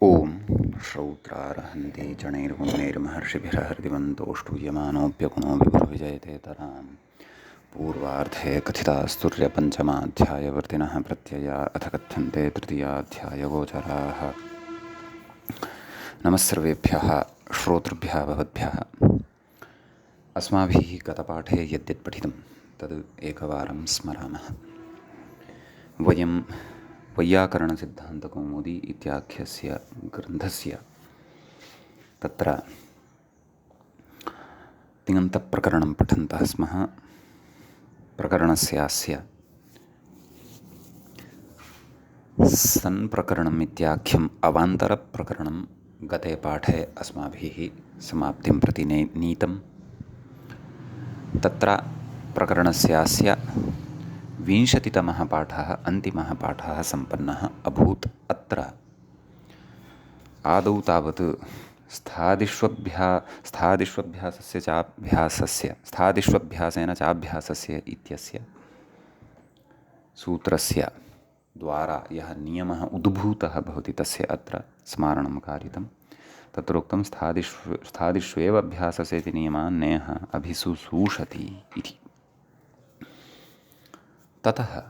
ॐ श्रौत्रार्हन्ति चणैर्मुनैर्महर्षिभिरहृदिवन्तोऽष्टूयमानोऽप्यगुणो विभुर्विजयते तराम् पूर्वार्धे कथितास्तुर्यपञ्चमाध्यायवर्तिनः प्रत्यया अथ कथ्यन्ते तृतीयाध्यायगोचराः। नमः सर्वेभ्यः श्रोतृभ्यः भवद्भ्यः। अस्माभिः गतपाठे यद्यत् पठितं तद् एकवारं स्मरामः। वयं वैयाकरणसिद्धान्तकौमुदी इत्याख्यस्य ग्रन्थस्य तत्र तिङन्तप्रकरणं पठन्तः स्मः। प्रकरणस्यास्य सन्प्रकरणम् इत्याख्यम् अवान्तरप्रकरणं गते पाठे अस्माभिः समाप्तिं प्रति नीतं। तत्र प्रकरणस्यास्य 20तमः पाठः अन्तिमः पाठः सम्पन्नः अभूत्। अत्र आदौ तावत् स्थादिष्वभ्यासेन चाभ्यासस्य इत्यस्य सूत्रस्य द्वारा यः नियमः उद्भूतः भवति तस्य अत्र स्मारणं कारितं। तत्रोक्तं स्थादिष्वेव अभ्यासस्य नियमान् नेह अभिशुश्रूषति इति। ततः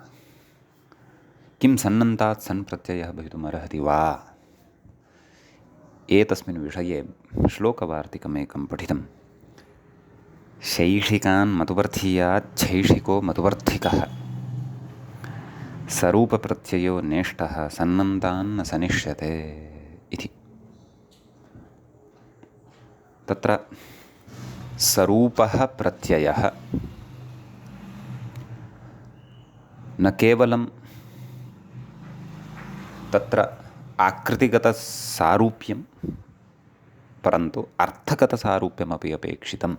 किं सन्नन्तात् सन्प्रत्ययः भवितुमर्हति वा एतस्मिन् विषये श्लोकवार्तिकमेकं पठितं। शैषिकान् मतुवर्धीयात् छैषिको मतुवर्धिकः सरूपप्रत्ययो नेष्टः सन्नन्तान्न सनिष्यते इति। तत्र सरूपः प्रत्ययः न केवलं तत्र आकृतिगतसारूप्यं परन्तु अर्थगतसारूप्यमपि अपेक्षितम्।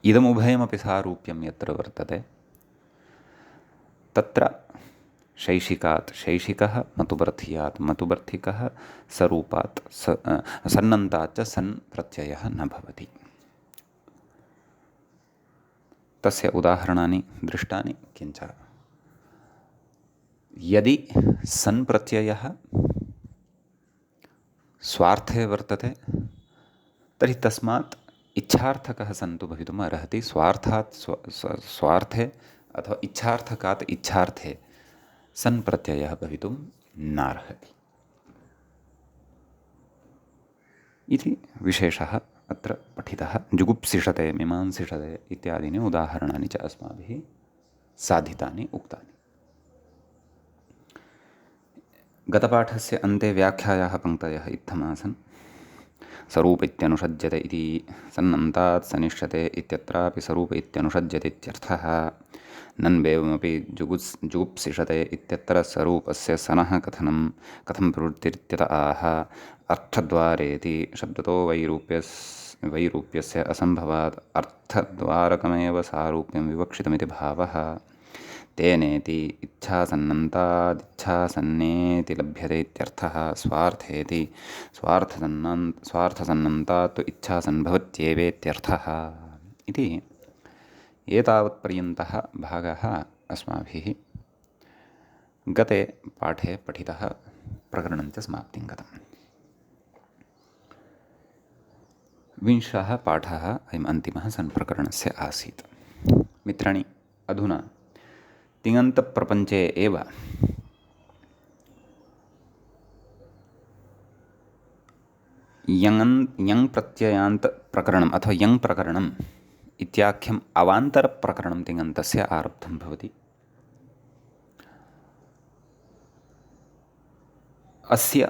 इदमुभयमपि सारूप्यं यत्र वर्तते तत्र शैषिकात् शैषिकः मतुवर्धियात् मतुवर्धिकः सरूपात् सन्नन्तात् च सन् प्रत्ययः न भवति। तस्य उदाहरणानि दृष्टानि। किञ्च यदि सन् प्रत्ययः स्वार्थे वर्तते तर्हि तस्मात् इच्छार्थकः सन् तु भवितुम् अर्हति। स्वार्थात् स्वार्थे अथवा इच्छार्थकात् इच्छार्थे सन् प्रत्ययः भवितुं नार्हति इति विशेषः अत्र पठितः। जुगुप्सिषते मीमांसिषते इत्यादीनि उदाहरणानि च अस्माभिः साधितानि उक्तानि। गतपाठस्य अन्ते व्याख्यायाः पङ्क्तयः इत्थमासन्। सरूप इत्यनुषज्यते इति सन्नन्तात् सनिष्यते इत्यत्रापि सरूप इत्यनुषज्यते इत्यर्थः। नन्वेवमपि जुगुप्सिषते इत्यत्र स्वरूपस्य सनः कथं प्रवृत्तिरित्यत आह। अर्थद्वारेति शब्दतो वैरूप्यस्य असम्भवात् अर्थद्वारकमेव सारूप्यं विवक्षितमिति भावः। तेनेति इच्छासन्नन्तादिच्छासन्नेति लभ्यते इत्यर्थः। स्वार्थेति स्वार्थसन्नन्तात् तु इच्छासन्भवत्येवेत्यर्थः इति। एतावत्पर्यन्तः भागः अस्माभिः गते पाठे पठितः। प्रकरणञ्च समाप्तिं गतम्। 20 पाठः अयम् अन्तिमः सन्प्रकरणस्य आसीत्। मित्राणि, अधुना तिङन्तप्रपञ्चे एव यङ् प्रत्ययान्त प्रकरणम् अथवा यङ् प्रकरणम् इत्याख्यम् अवान्तरप्रकरणं तिङन्तस्य आरब्धं भवति। अस्य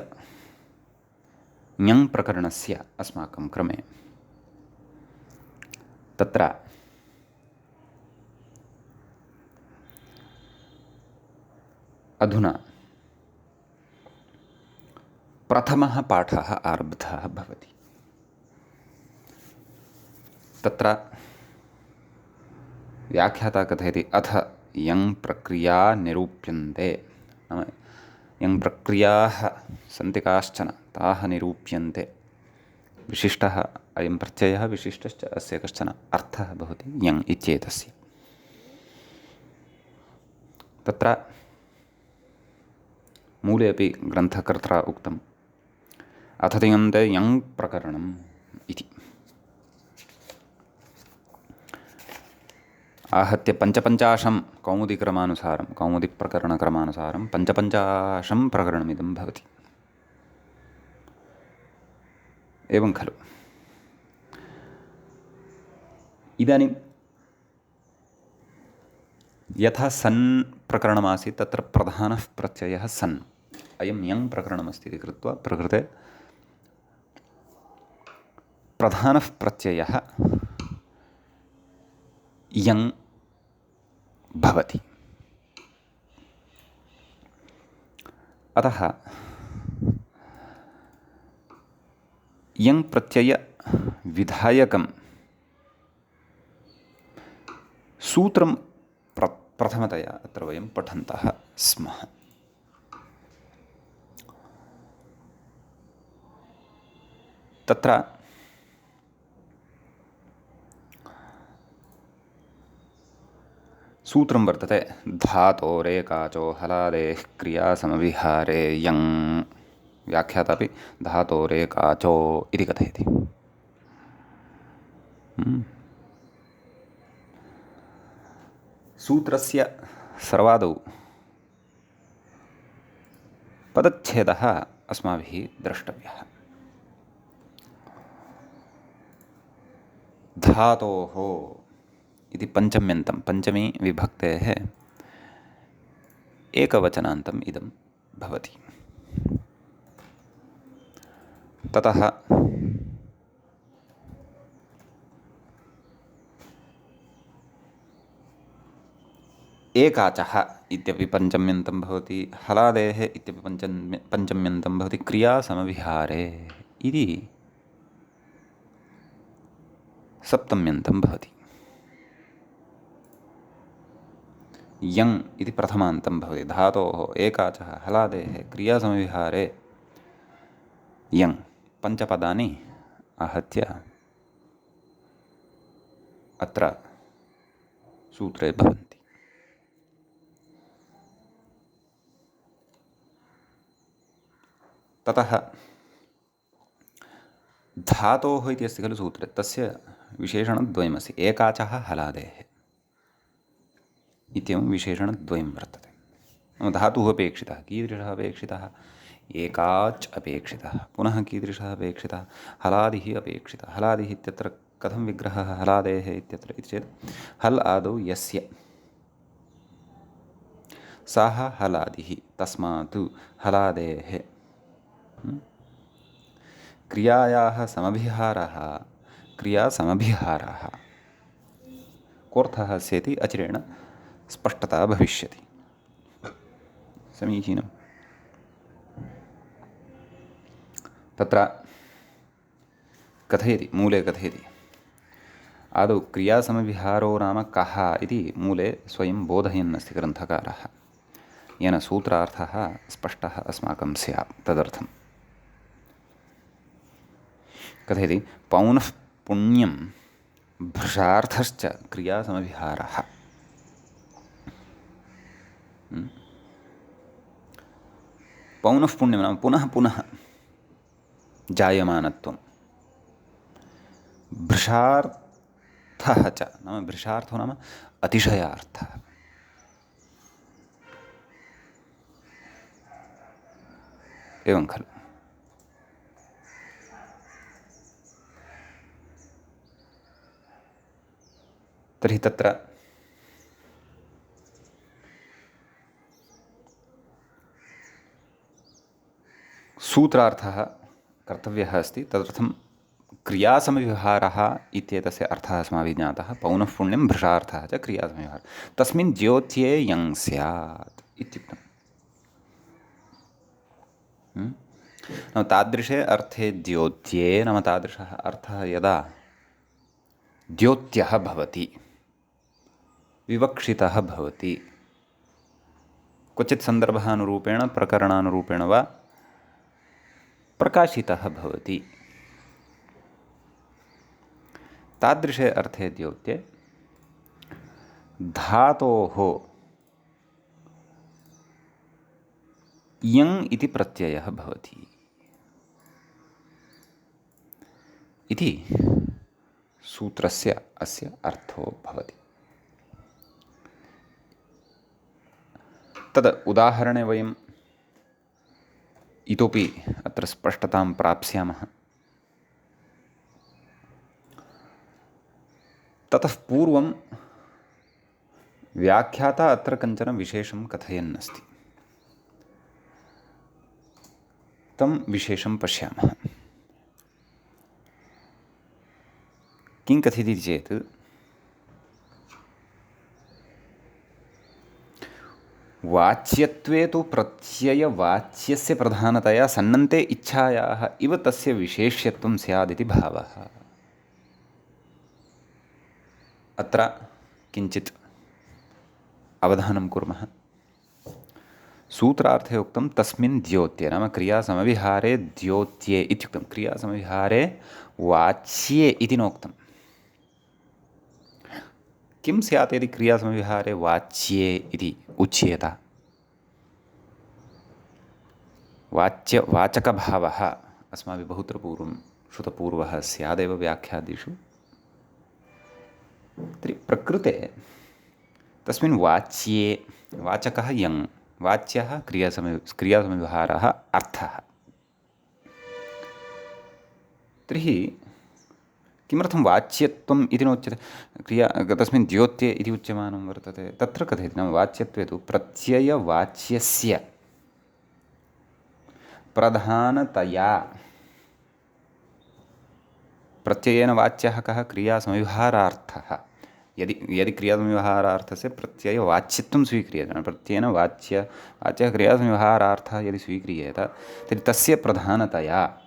यङ् प्रकरणस्य अस्माकं क्रमे तत्र अधुना प्रथमः पाठः आरब्धः भवति। तत्र व्याख्याता कथयति अथ यङ् प्रक्रिया निरूप्यन्ते। नाम यङ् प्रक्रियाः सन्ति काश्चन ताः निरूप्यन्ते। विशिष्टः अयं प्रत्ययः विशिष्टश्च अस्य कश्चन अर्थः भवति यङ् इत्येतस्य। तत्र मूले अपि ग्रन्थकर्त्रा उक्तं अथ तिङन्ते यङ् प्रकरणम् इति। आहत्य पञ्चपञ्चाशं कौमुदिक्रमानुसारं कौमुदिप्रकरणक्रमानुसारं पञ्चपञ्चाशं प्रकरणमिदं भवति। एवं खलु। इदानीं यथा सन् प्रकरणमासीत् तत्र प्रधानः प्रत्ययः सन्, अयं यङ् प्रकरणमस्ति इति कृत्वा प्रकृते प्रधानः प्रत्ययः यङ् भवति। अतः यङ् प्रत्ययविधायकं सूत्रं प्रथमतया अत्र वयं पठन्तः स्मः। तत्र सूत्रं वर्तते धातोरेकाचो हलादेः क्रियासमविहारे यङ्। व्याख्यातापि धातोरेकाचो इति कथयति। सूत्रस्य सर्वादौ पदच्छेदः अस्माभिः द्रष्टव्यः। धातोः इति पञ्चम्यन्तं, पञ्चमी विभक्तेः एकवचनान्तम् इदं भवति। ततः एकाचः इत्यपि पञ्चम्यन्तं भवति, हलादेः इत्यपि पञ्चम्यन्तं भवति, क्रियासमविहारे इति सप्तम्यन्तं भवति। यङ् इति प्रथमान्तं भवति। धातोः एकाचः हलादेः क्रियासमविहारे यङ् पञ्चपदानि आहत्य अत्र सूत्रे भवन्ति। ततः धातोः इति अस्ति खलु सूत्रे, तस्य विशेषणद्वयमस्ति। एकाचः हलादेः इत्येवं विशेषणद्वयं वर्तते। नाम धातुः अपेक्षितः। कीदृशः अपेक्षितः? एकाच् अपेक्षितः। पुनः कीदृशः अपेक्षितः? हलादिः अपेक्षितः। हलादिः इत्यत्र कथं विग्रहः हलादेः इत्यत्र इति चेत् हल् आदौ यस्य सः हलादिः, तस्मात् हलादेः क्रियायाः समभिहारः क्रियासमभिहारः। कोऽर्थः अस्येति अचिरेण स्पष्टता भविष्यति। समीचीनम्। तत्र कथयति, मूले कथयति, आदौ क्रियासमविहारो नाम कः इति मूले स्वयं बोधयन् अस्ति ग्रन्थकारः, येन सूत्रार्थः स्पष्टः अस्माकं स्यात्। तदर्थं कथयति, पौनः पुण्यं भृशार्थश्च क्रियासमविहारः। पौनः पुण्यं नाम पुनः पुनः जायमानत्वं। भृशार्थः च नाम भृशार्थो नाम अतिशयार्थः। एवं खलु। तर्हि तत्र सूत्रार्थः कर्तव्यः अस्ति। तदर्थं क्रियासमविहारः इत्येतस्य अर्थः अस्माभिः ज्ञातः। पौनः पुण्यं भृशार्थः च क्रियासमविहारः। तस्मिन् ज्योत्ये यङ् स्यात् इत्युक्तम्। नाम तादृशे अर्थे द्योत्ये नाम तादृशः अर्थः यदा द्योत्यः भवति, विवक्षितः भवति, क्वचित् सन्दर्भानुरूपेण प्रकरणानुरूपेण वा प्रकाशितः भवति, तादृशे अर्थे द्योत्ये धातोः यङ् इति प्रत्ययः भवति। इति सूत्रस्य अस्य अर्थो भवति। तद् उदाहरणे वयम् इतोपि अत्र स्पष्टतां प्राप्स्यामः। ततः पूर्वं व्याख्याता अत्र कञ्चन विशेषं कथयन् अस्ति। तं विशेषं पश्यामः। किं कथयति चेत् वाच्यत्वे तु प्रत्ययवाच्यस्य प्रधानतया सन्नन्ते इच्छायाः इव तस्य विशेष्यत्वं स्यादिति भावः। अत्र किञ्चित् अवधानं कुर्मः। सूत्रार्थे उक्तं तस्मिन् द्योत्ये, नाम क्रियासमविहारे द्योत्ये इत्युक्तं। क्रियासमविहारे वाच्ये इति नोक्तं। किं स्यात् यदि क्रियासमविहारे वाच्ये इति उच्येत? वाचकभावः अस्माभिः बहुत्र पूर्वं श्रुतपूर्वः स्यादेव व्याख्यादिषु। तर्हि प्रकृते तस्मिन् वाच्ये, वाचकः यङ्, वाच्यः क्रियासमविहारः अर्थः। तर्हि किमर्थं वाच्यत्वम् इति नोच्यते? तस्मिन् द्योत्ये इति उच्यमानं वर्तते। तत्र कथयति, नाम वाच्यत्वे तु प्रत्ययवाच्यस्य प्रधानतया, प्रत्ययेन वाच्यः कः? क्रियासमविहारार्थः। यदि क्रियासमविहारार्थस्य प्रत्ययवाच्यत्वं स्वीक्रियते, प्रत्ययेन वाच्यः क्रियासमविहारार्थः यदि स्वीक्रियेत, तर्हि तस्य प्रधानतया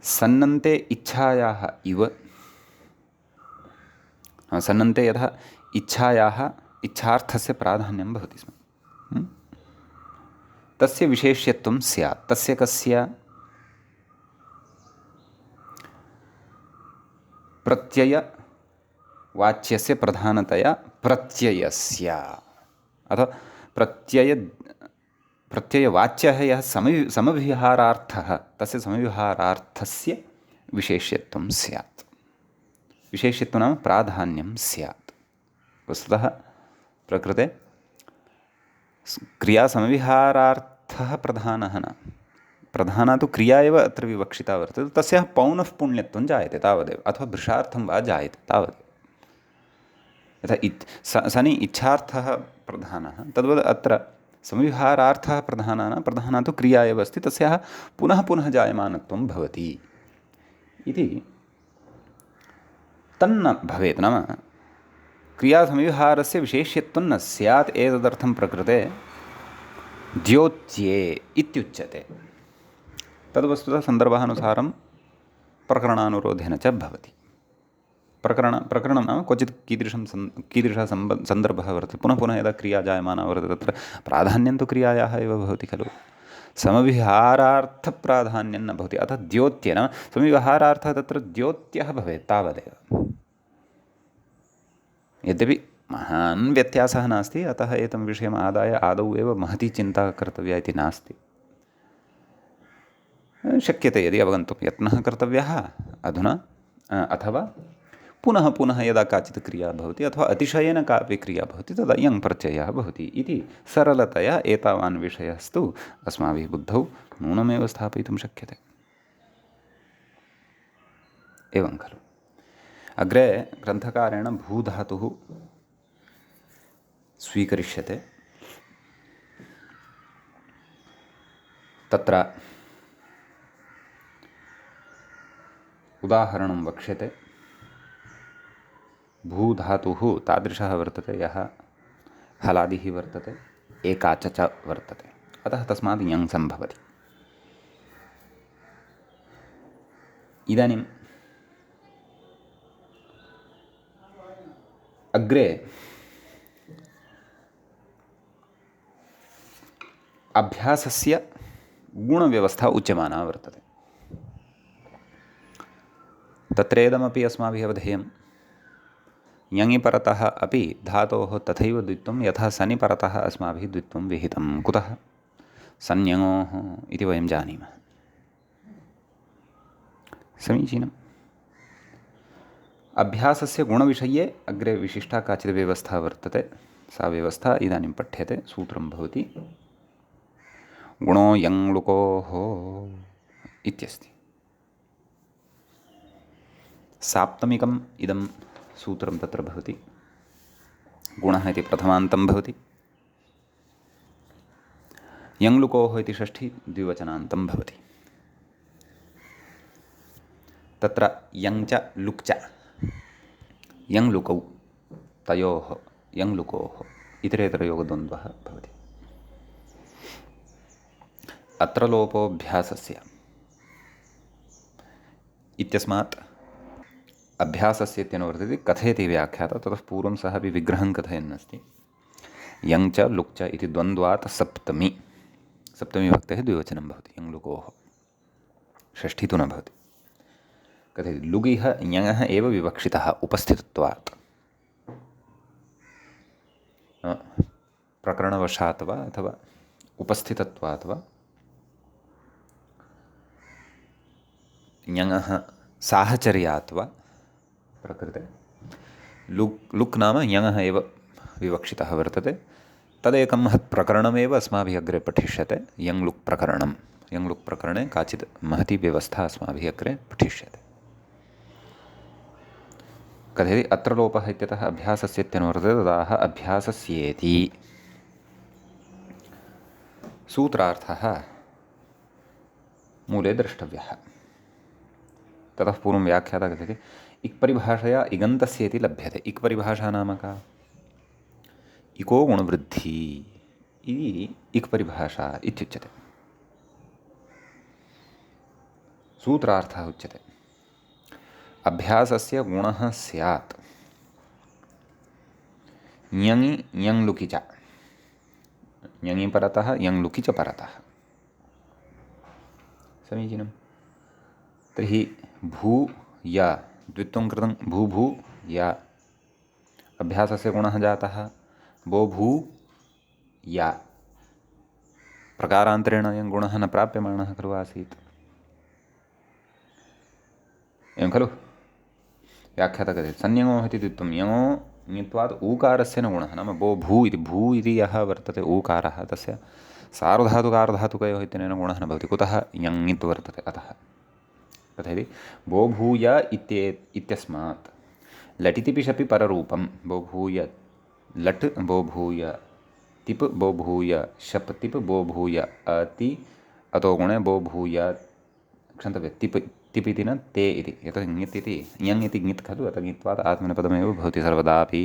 सन्नन्ते इच्छायाः इव, सन्नन्ते यथा इच्छायाः इच्छार्थस्य प्राधान्यं भवति स्म, तस्य विशेष्यत्वं स्यात्। तस्य कस्य? प्रत्ययवाच्यस्य प्रधानतया प्रत्ययस्य, अथवा प्रत्ययवाच्यः यः समविहारार्थः, तस्य समविहारार्थस्य विशेष्यत्वं स्यात्। विशेष्यत्वं नाम प्राधान्यं स्यात्। वस्तुतः प्रकृते क्रियासमविहारार्थः प्रधानः न, प्रधाना तु क्रिया एव अत्र विवक्षिता वर्तते। तस्याः पौनः पुण्यत्वं जायते तावदेव, अथवा भृशार्थं वा जायते तावदेव। यथा सनि इच्छार्थः प्रधानः, तद्वत् अत्र समविहारार्थः प्रधाना तु क्रिया एव अस्ति, तस्याः पुनः पुनः जायमानत्वं भवति इति। तन्न भवेत्, नाम क्रियासमविहारस्य विशेष्यत्वं न स्यात्। एतदर्थं प्रकृते द्योत्ये इत्युच्यते। तद्वस्तुतः सन्दर्भानुसारं प्रकरणानुरोधेन च भवति। प्रकरणं नाम क्वचित् कीदृशः सन्दर्भः वर्तते, पुनः पुनः यदा क्रिया जायमाना वर्तते, तत्र प्राधान्यं तु क्रियायाः एव भवति खलु। समविहारार्थप्राधान्यं न भवति। अतः द्योत्ये, नाम समविहारार्थः तत्र द्योत्यः भवेत् तावदेव। यद्यपि महान् व्यत्यासः नास्ति, अतः एतं विषयम् आदाय आदौ एव महती चिन्ता कर्तव्या इति नास्ति। शक्यते यदि अवगन्तुं यत्नः कर्तव्यः अधुना, अथवा पुनः पुनः यदा काचित् क्रिया भवति, अथवा अतिशयेन कापि क्रिया भवति, तदा यङ् प्रत्ययः भवति इति सरलतया एतावान् विषयस्तु अस्माभिः बुद्धौ नूनमेव स्थापयितुं शक्यते। एवं खलु। अग्रे ग्रन्थकारेण भूधातुः स्वीकरिष्यते। तत्र उदाहरणं वक्ष्यते। भूधातुः तादृशः वर्तते यः हलादिः वर्तते, एकाच च वर्तते, अतः तस्मात् यङ् सम्भवति। इदानीम् अग्रे अभ्यासस्य गुणव्यवस्था उच्यमाना वर्तते। तत्रेदमपि अस्माभिः अवधेयं। यङि परतः अपि धातोः तथैव द्वित्वं यथा सनि परतः अस्माभिः द्वित्वं विहितं। कुतः? सन्यङोः इति वयं जानीमः। समीचीनम्। अभ्यासस्य गुणविषये अग्रे विशिष्टा काचित् व्यवस्था वर्तते। सा व्यवस्था इदानीं पठ्यते। सूत्रं भवति गुणो यङ् लुकोः इत्यस्ति। साप्तमिकम् इदं सूत्रं तत्र भवति। गुणः इति प्रथमान्तं भवति। यङ् लुकोः इति षष्ठी द्विवचनान्तं भवति। तत्र यङ् च लुक् च यङ् लुकौ तयोः यङ् लुकोः इतरेतरयोगद्वन्द्वः भवति। अत्र लोपोऽभ्यासस्य इत्यस्मात् अभ्यासस्य इत्यनुवर्तते कथयति व्याख्याता। ततः पूर्वं सः अपि विग्रहं कथयन्नस्ति। यङ् च लुक् च इति द्वन्द्वात् सप्तमी विभक्तेः द्विवचनं भवति। यङ् लुकोः षष्ठी तु न भवति। कथयति लुगिह यङः एव विवक्षितः उपस्थितत्वात्। प्रकरणवशात् वा अथवा उपस्थितत्वात् वा यङः साहचर्यात् वा प्रकृते लुक् नाम यङः एव विवक्षितः वर्तते। तदेकं महत् प्रकरणमेव अस्माभिः अग्रे पठिष्यते। यङ् लुक् प्रकरणं। यङ् लुक् प्रकरणे काचित् महती व्यवस्था अस्माभिः अग्रे पठिष्यते। कथयति अत्र लोपः इत्यतः अभ्यासस्य इत्यनुवर्तते तदाह अभ्यासस्येति। सूत्रार्थः मूले द्रष्टव्यः। ततः पूर्वं व्याख्याता कथयति इक् परिभाषया इगन्तस्य इति लभ्यते। इक् परिभाषा नाम का? इको गुणवृद्धि इति इक् परिभाषा इत्युच्यते। सूत्रार्थः उच्यते अभ्यासस्य गुणः स्यात् ञङि ञङ् लुकि च ञङि परतः यङ् लुकि च परतः। समीचीनं। तर्हि भू या द्वित्वं कृतं भू भू या अभ्यासस्य गुणः जातः बो भू या प्रकारान्तरेण अयं गुणः न प्राप्यमाणः खलु आसीत्। एवं खलु व्याख्याता कथयति संज्ञो इति द्वित्वं यङो ङित्वात् ऊकारस्य न गुणः नाम बो भू इति यः वर्तते ऊकारः तस्य सार्वधातुकार्धधातुकयोः इत्यनेन गुणः न भवति। कुतः यङित् वर्तते अतः। कथयति बो भूय इत्यस्मात् लटिति शपि पररूपं बो भूय लट् बो भूय तिप् बो भूय शप् तिप् बो भूय अति अतो गुणे बो भूय क्षन्तव्य तिप् इति न ते इति। यतः ङित् इति यङ् इति ङित् खलु अतः ङित्वात् आत्मनेपदमेव भवति सर्वदापि।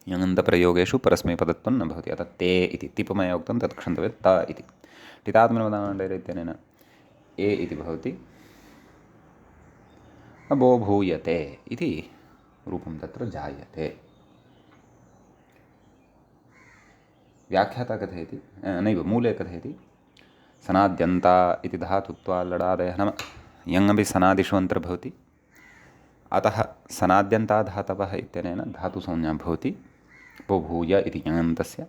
यङन्तप्रयोगेषु परस्मैपदत्वं न भवति। अतः ते इति तिप् मया उक्तं तत् क्षन्तव्य त इति। टितात्मनेपदानाण्डैर् इत्यनेन ए इति भवति। बो भूयते इति रूपं तत्र जायते। व्याख्याता कथयति नैव मूले कथयति सनाद्यन्ता इति धातुत्वा लडादयः नाम यङपि सनादिषु अन्तर्भवति। अतः सनाद्यन्ता धातवः इत्यनेन धातुसंज्ञा भवति बो भूय इति यङन्तस्य।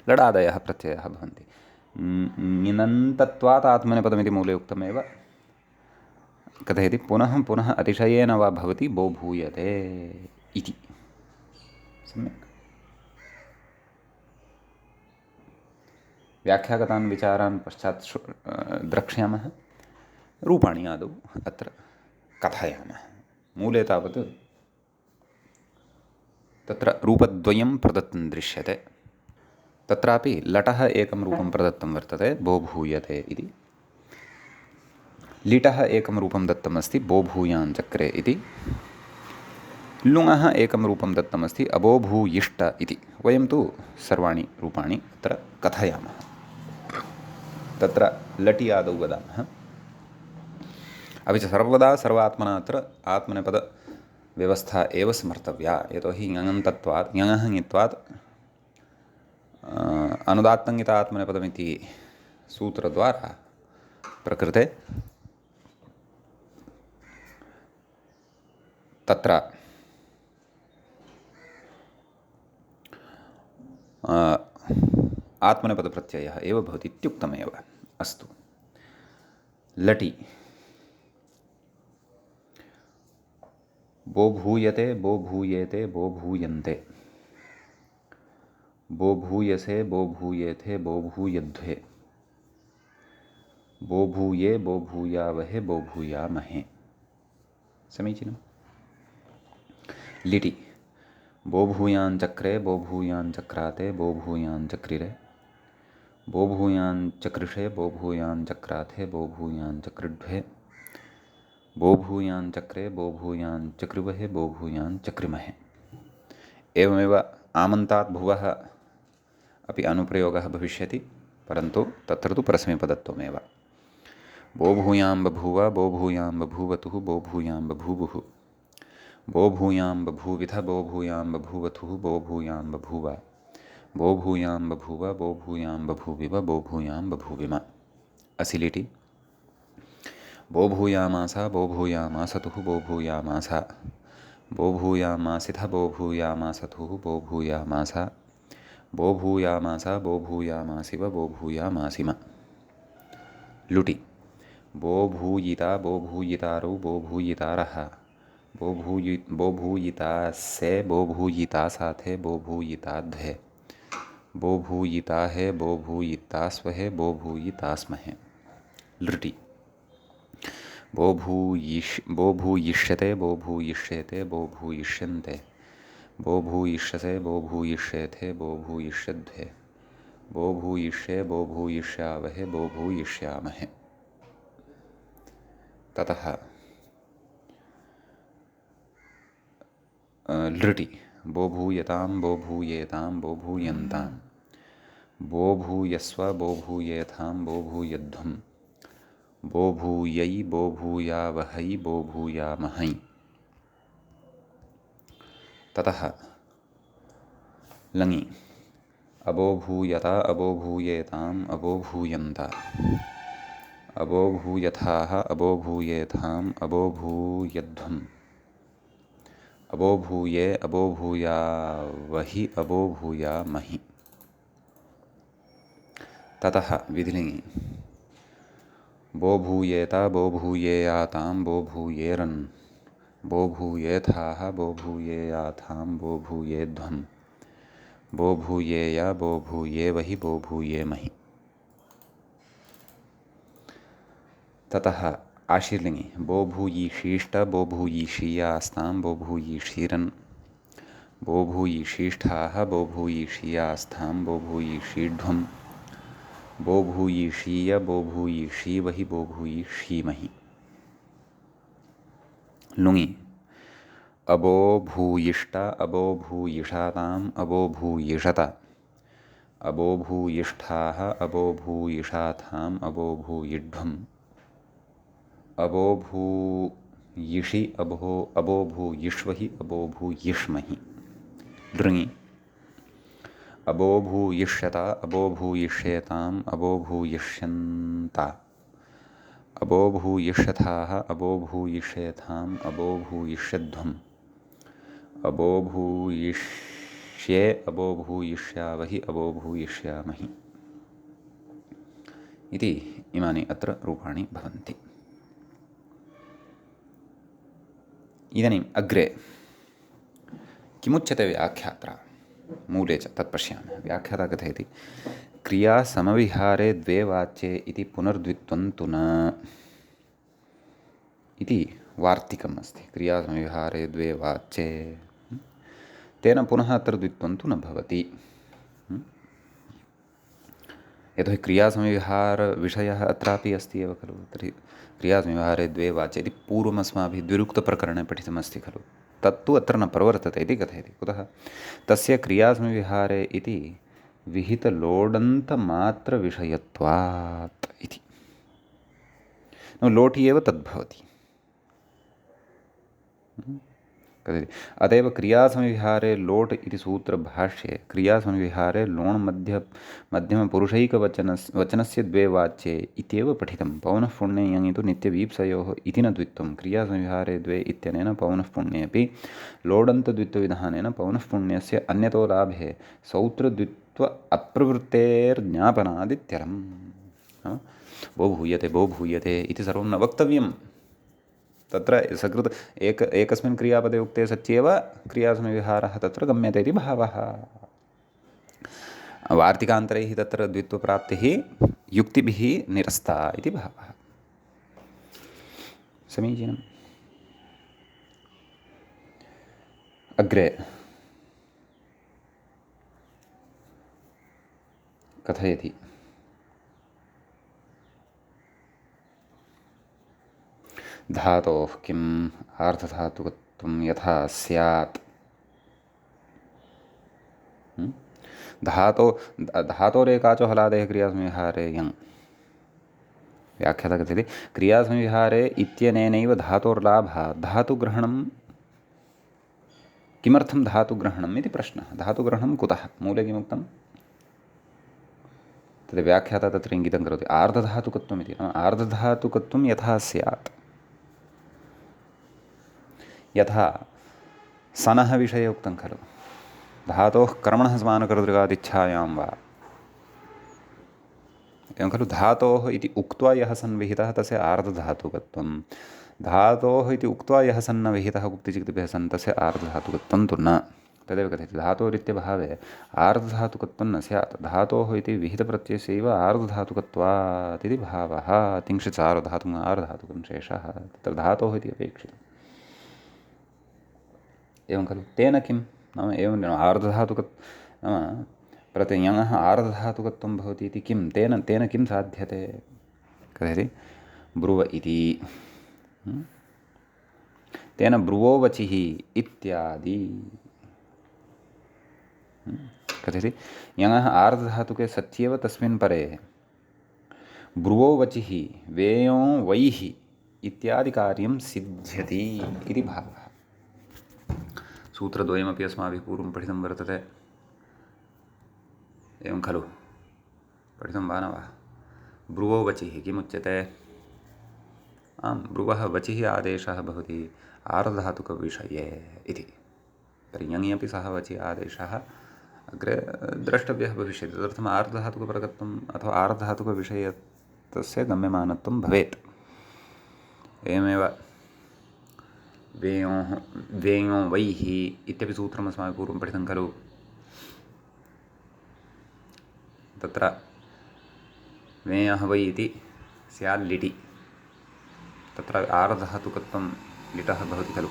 लडादयः प्रत्ययः भवन्ति। ङिनन्तत्वात् आत्मनेपदमिति मूले उक्तमेव। कथयति पुनः पुनः अतिशयेन वा भवति बो भूयते इति। सम्यक्। व्याख्यागतान् विचारान् पश्चात् द्रक्ष्यामः। रूपाणि आदौ अत्र कथयामः। मूले तावत् तत्र रूपद्वयं प्रदत्तं दृश्यते। तत्रापि लटः एकं रूपं प्रदत्तं वर्तते बो भूयते इति। लिटः एकं रूपं दत्तमस्ति बो भूयाञ्चक्रे इति। लुङः एकं रूपं दत्तमस्ति अबो भूयिष्ट इति। वयं तु सर्वाणि रूपाणि अत्र कथयामः। तत्र लटि आदौ वदामः। अपि च सर्वदा सर्वात्मना अत्र आत्मनेपदव्यवस्था एव स्मर्तव्या। यतोहि ङङन्तत्वात् ङङः ङित्वात् अनुदात्तङ्गित आत्मनेपदमिति सूत्रद्वारा प्रकृते तत्र आत्मनेपदप्रत्ययः एव भवति इत्युक्तमेव। अस्तु लटि बो भूयते बो भूयेते बो भूयन्ते बो भूयसे बो भूयेथे बो भूयध्वे बो भूये बो भूयावहे बो भूयामहे। समीचीनं। लिटि बो भूयाञ्चक्रे बो भूयाञ्चक्राते बो भूयाञ्चक्रिरे बो भूयाञ्चकृषे बो भूयाञ्चक्राथे बो भूयाञ्चकृड्वे बो भूयाञ्चक्रे बो भूयाञ्चकृवहे बो भूयाञ्चक्रिमहे। एवमेव आमन्तात् भुवः अपि अनुप्रयोगः भविष्यति, परन्तु तत्र तु परस्मैपदत्वमेव। बो भूयां बभूव बो भूयां बभूवतुः बो भूयां बभूवुः बो भूयां बभूविथ बो भूयां बभूवथुः बो भूयां बभूव बो भूयां बभूव बो भूयां बभूविव बो भूयां बभूविम। असिलिटि बो भूयामास बो भूयामासतुः बो भूयामास बो भूयामासिथ बो भूयामासतुः बो भूयामास बो भूयामास बो भूयामासिव बो भूयामासिम। लुटि बो भूयिता बो भूयितारौ बो भूयितारः बो भूयितास्से बो भूयितासाथे बो भूयिताध्वे बो भूयिताहे बो भूयितास्वहे बो भूयितास्महे। लृटि बो भूयिष्यते बो भूयिष्येते बो भूयिष्यन्ते बो भूयिष्यसे बो भूयिष्येथे बो भूयिष्यध्वे बो भूयिष्ये बो भूयिष्यावहे बो भूयिष्यामहे। ततः लृटि बो भूयतां बो भूयेतां बो भूयन्तां बो भूयस्व बो भूयेथां बो भूयध्वं बो भूयै बो भूयावहै बो भूयामहै। ततः लङि अबो भूयता अबो भूयेताम् अबो भूयन्त अबो भूयथाः अबो भूयेथाम् अबो भूयध्वम् अबो भूये अबो भूयावहि अबो भूयामहि। ततः विधिलिङि बो भूयेता बो भूयेयातां बो भूयेरन् बो भूयेथाः बो भूयेयाथां बो भूयेध्वम् बो भूयेय बो भूयेवहि बो भूयेमहि। ततः आशीर्लिङि बो भूयिषीष्ट बो भूयिषीयास्तां बो भूयिषीरन् बो भूयिषीष्ठाः बो भूयिषीयास्थां बो भूयिषीढ्वम् बो भूयिषीय बो भूयिषीवहि बो भूयिषीमहि। लुङि अबो भूयिष्ट अबो भूयिषाताम् अबो भूयिषत अबो भूयिष्ठाः अबो भूयिषाथाम् अबो भूयिढ्वम् अबो भूयिषि अबो भूयिष्वहि अबो भूयिष्महि। लृङि अबो भूयिष्यत अबो भूयिष्येताम् अबो भूयिष्यन्त अबो भूयिष्यथाः अबो भूयिष्येथाम् अबो भूयिष्यध्वम् अबो भूयिष्ये अबो भूयिष्यावहि अबो भूयिष्यामहि इति इमानि अत्र रूपाणि भवन्ति। इदानीम् अग्रे किमुच्यते व्याख्यात्रा मूले च तत् पश्यामः। व्याख्याता कथयति क्रियासमविहारे द्वे वाच्ये इति पुनर्द्वित्वं तु न इति वार्तिकम् अस्ति। क्रियासमविहारे द्वे वाच्ये तेन पुनः अत्र द्वित्वं तु न भवति। यतोहि क्रियासमविहारविषयः अत्रापि अस्ति एव खलु। तर्हि क्रियासमविहारे द्वे वाच्ये इति पूर्वम् अस्माभिः द्विरुक्तप्रकरणे पठितमस्ति खलु। तत्तु अत्र न प्रवर्तते इति कथयति। कुतः तस्य क्रियासमविहारे इति विहितलोडन्तमात्रविषयत्वात् इति। लोटि एव तद्भवति। अतएव क्रियासमविहारे लोट् इति सूत्रभाष्ये क्रियासमविहारे लोण् मध्यमपुरुषैकवचनस्य द्वे वाच्ये इत्येव पठितं। पौनः पुण्ये यङितु नित्यवीप्सयोः इति न द्वित्वं। क्रियासमविहारे द्वे इत्यनेन पौनः पुण्येऽपि लोडन्तद्वित्वविधानेन पौनः पुण्यस्य अन्यतो लाभे सौत्रद्वित्व अप्रवृत्तेर्ज्ञापनादित्यलम्। बो भूयते इति सर्वं न वक्तव्यम्। तत्र सकृत् एकस्मिन् क्रियापदे उक्ते सत्येव क्रियासमयविहारः तत्र गम्यते इति भावः। वार्तिकान्तरैः तत्र द्वित्वप्राप्तिः युक्तिभिः निरस्ता इति भावः। समीचीनम्। अग्रे कथयति धातोः किम् आर्धधातुकत्वं यथा स्यात्। धातोरेकाचो हलादेः क्रियासमयविहारे यङ्। व्याख्याता कथयति क्रियासमयविहारे इत्यनेनैव धातोर्लाभात् धातुग्रहणं किमर्थं धातुग्रहणम् इति प्रश्नः। धातुग्रहणं कुतः? मूले किमुक्तं? तद् व्याख्याता तत्र इङ्गितं करोति आर्धधातुकत्वम् इति। आर्धधातुकत्वं यथा स्यात्, यथा सनः विषये उक्तं खलु, धातोः कर्मणः समानकर्तृकादिच्छायां वा, एवं खलु। धातोः इति उक्त्वा यः सन्विहितः तस्य आर्धधातुकत्वं, धातोः इति उक्त्वा यः सन्न विहितः कुप्तिचिक्तिभ्यः सन् तस्य आर्धधातुकत्वं तु न। तदेव कथयति धातोरित्यभावे आर्धधातुकत्वं न स्यात्, धातोः इति विहितप्रत्ययस्यैव आर्धधातुकत्वात् इति भावः। तिंशित् सार्वधातुकम् आर्धधातुकं शेषः तत्र धातोः इति अपेक्षितम्। एवं खलु। तेन किं नाम एवं नाम प्रत्ययः आर्धधातुकत्वं भवति इति किं तेन किं साध्यते? कथयति ब्रुव इति, तेन ब्रुवो वचिः इत्यादि। कथयति यङः आर्धधातुके सत्येव तस्मिन् परे ब्रुवो वचिः वेयो वैः इत्यादि कार्यं सिद्ध्यति इति भावः। सूत्रद्वयमपि अस्माभिः पूर्वं पठितं वर्तते। एवं खलु, पठितं वा न वा? ब्रुवो वचिः किमुच्यते? आं, ब्रुवः वचिः आदेशः भवति आर्धधातुकविषये इति। तर्हि यङि अपि सः वचि आदेशः अग्रे द्रष्टव्यः भविष्यति। तदर्थम् आर्धधातुकपरकत्वम् अथवा आर्धधातुकविषये तस्य गम्यमानत्वं भवेत्। एवमेव वेयो वैः इत्यपि सूत्रम् अस्माभिः पूर्वं पठितं खलु। तत्र वेयः वै इति स्याल्लिटि, तत्र आर्धधातुकत्वं लिटः भवति खलु।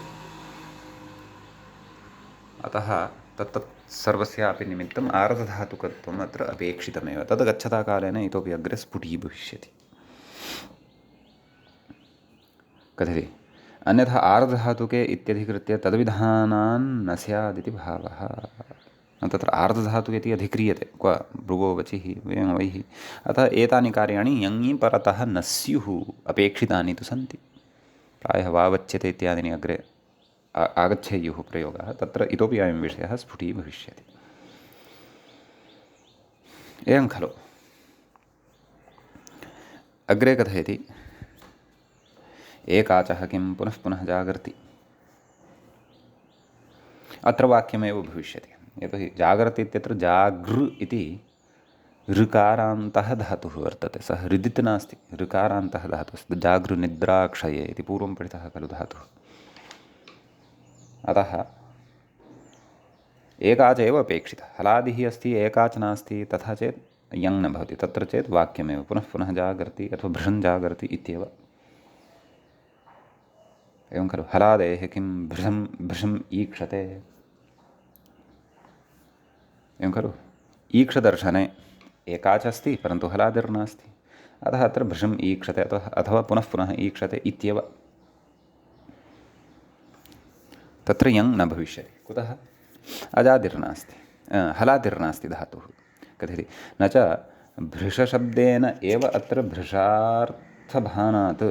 अतः तत्तत् सर्वस्यापि निमित्तम् आर्धधातुकत्वम् अत्र अपेक्षितमेव। तद् गच्छता कालेन इतोपि अग्रे स्फुटीभविष्यति। कथयति अन्यथा आर्धधातुके इत्यधिकृत्य तद्विधानान् न स्यादिति भावः। तत्र आर्धधातुके इति अधिक्रियते क्व भृगो वचिः वैः। अतः एतानि कार्याणि यङि परतः न स्युः, अपेक्षितानि तु सन्ति। प्रायः वावच्यते इत्यादीनि अग्रे आगच्छेयुः प्रयोगः। तत्र इतोपि अयं विषयः स्फुटीभविष्यति। एवं खलु। अग्रे कथयति एकाचः किं पुनः पुनः जागर्ति। अत्र वाक्यमेव भविष्यति। यतोहि जागर्ति इत्यत्र जागृ इति ऋकारान्तः धातुः वर्तते। सः ऋदित् नास्ति, ऋकारान्तः धातुः। जागृनिद्राक्षये इति पूर्वं पठितः खलु धातुः। अतः एकाच एव अपेक्षितः। हलादिः अस्ति, एकाच नास्ति, तथा चेत् यङ् न भवति। तत्र चेत् वाक्यमेव पुनः पुनः जागर्ति अथवा भृशं जागर्ति इत्येव। एवं खलु। हलादेः किं भृशम् ईक्षते। एवं खलु। ईक्षदर्शने एकाच अस्ति परन्तु हलादिर्नास्ति, अतः अत्र भृशम् ईक्षते अथवा पुनः पुनः ईक्षते इत्येव। तत्र यङ् न भविष्यति। कुतः? अजादिर्नास्ति, हलादिर्नास्ति धातुः। कथयति न च भृशशब्देन एव अत्र भृशार्थभानात्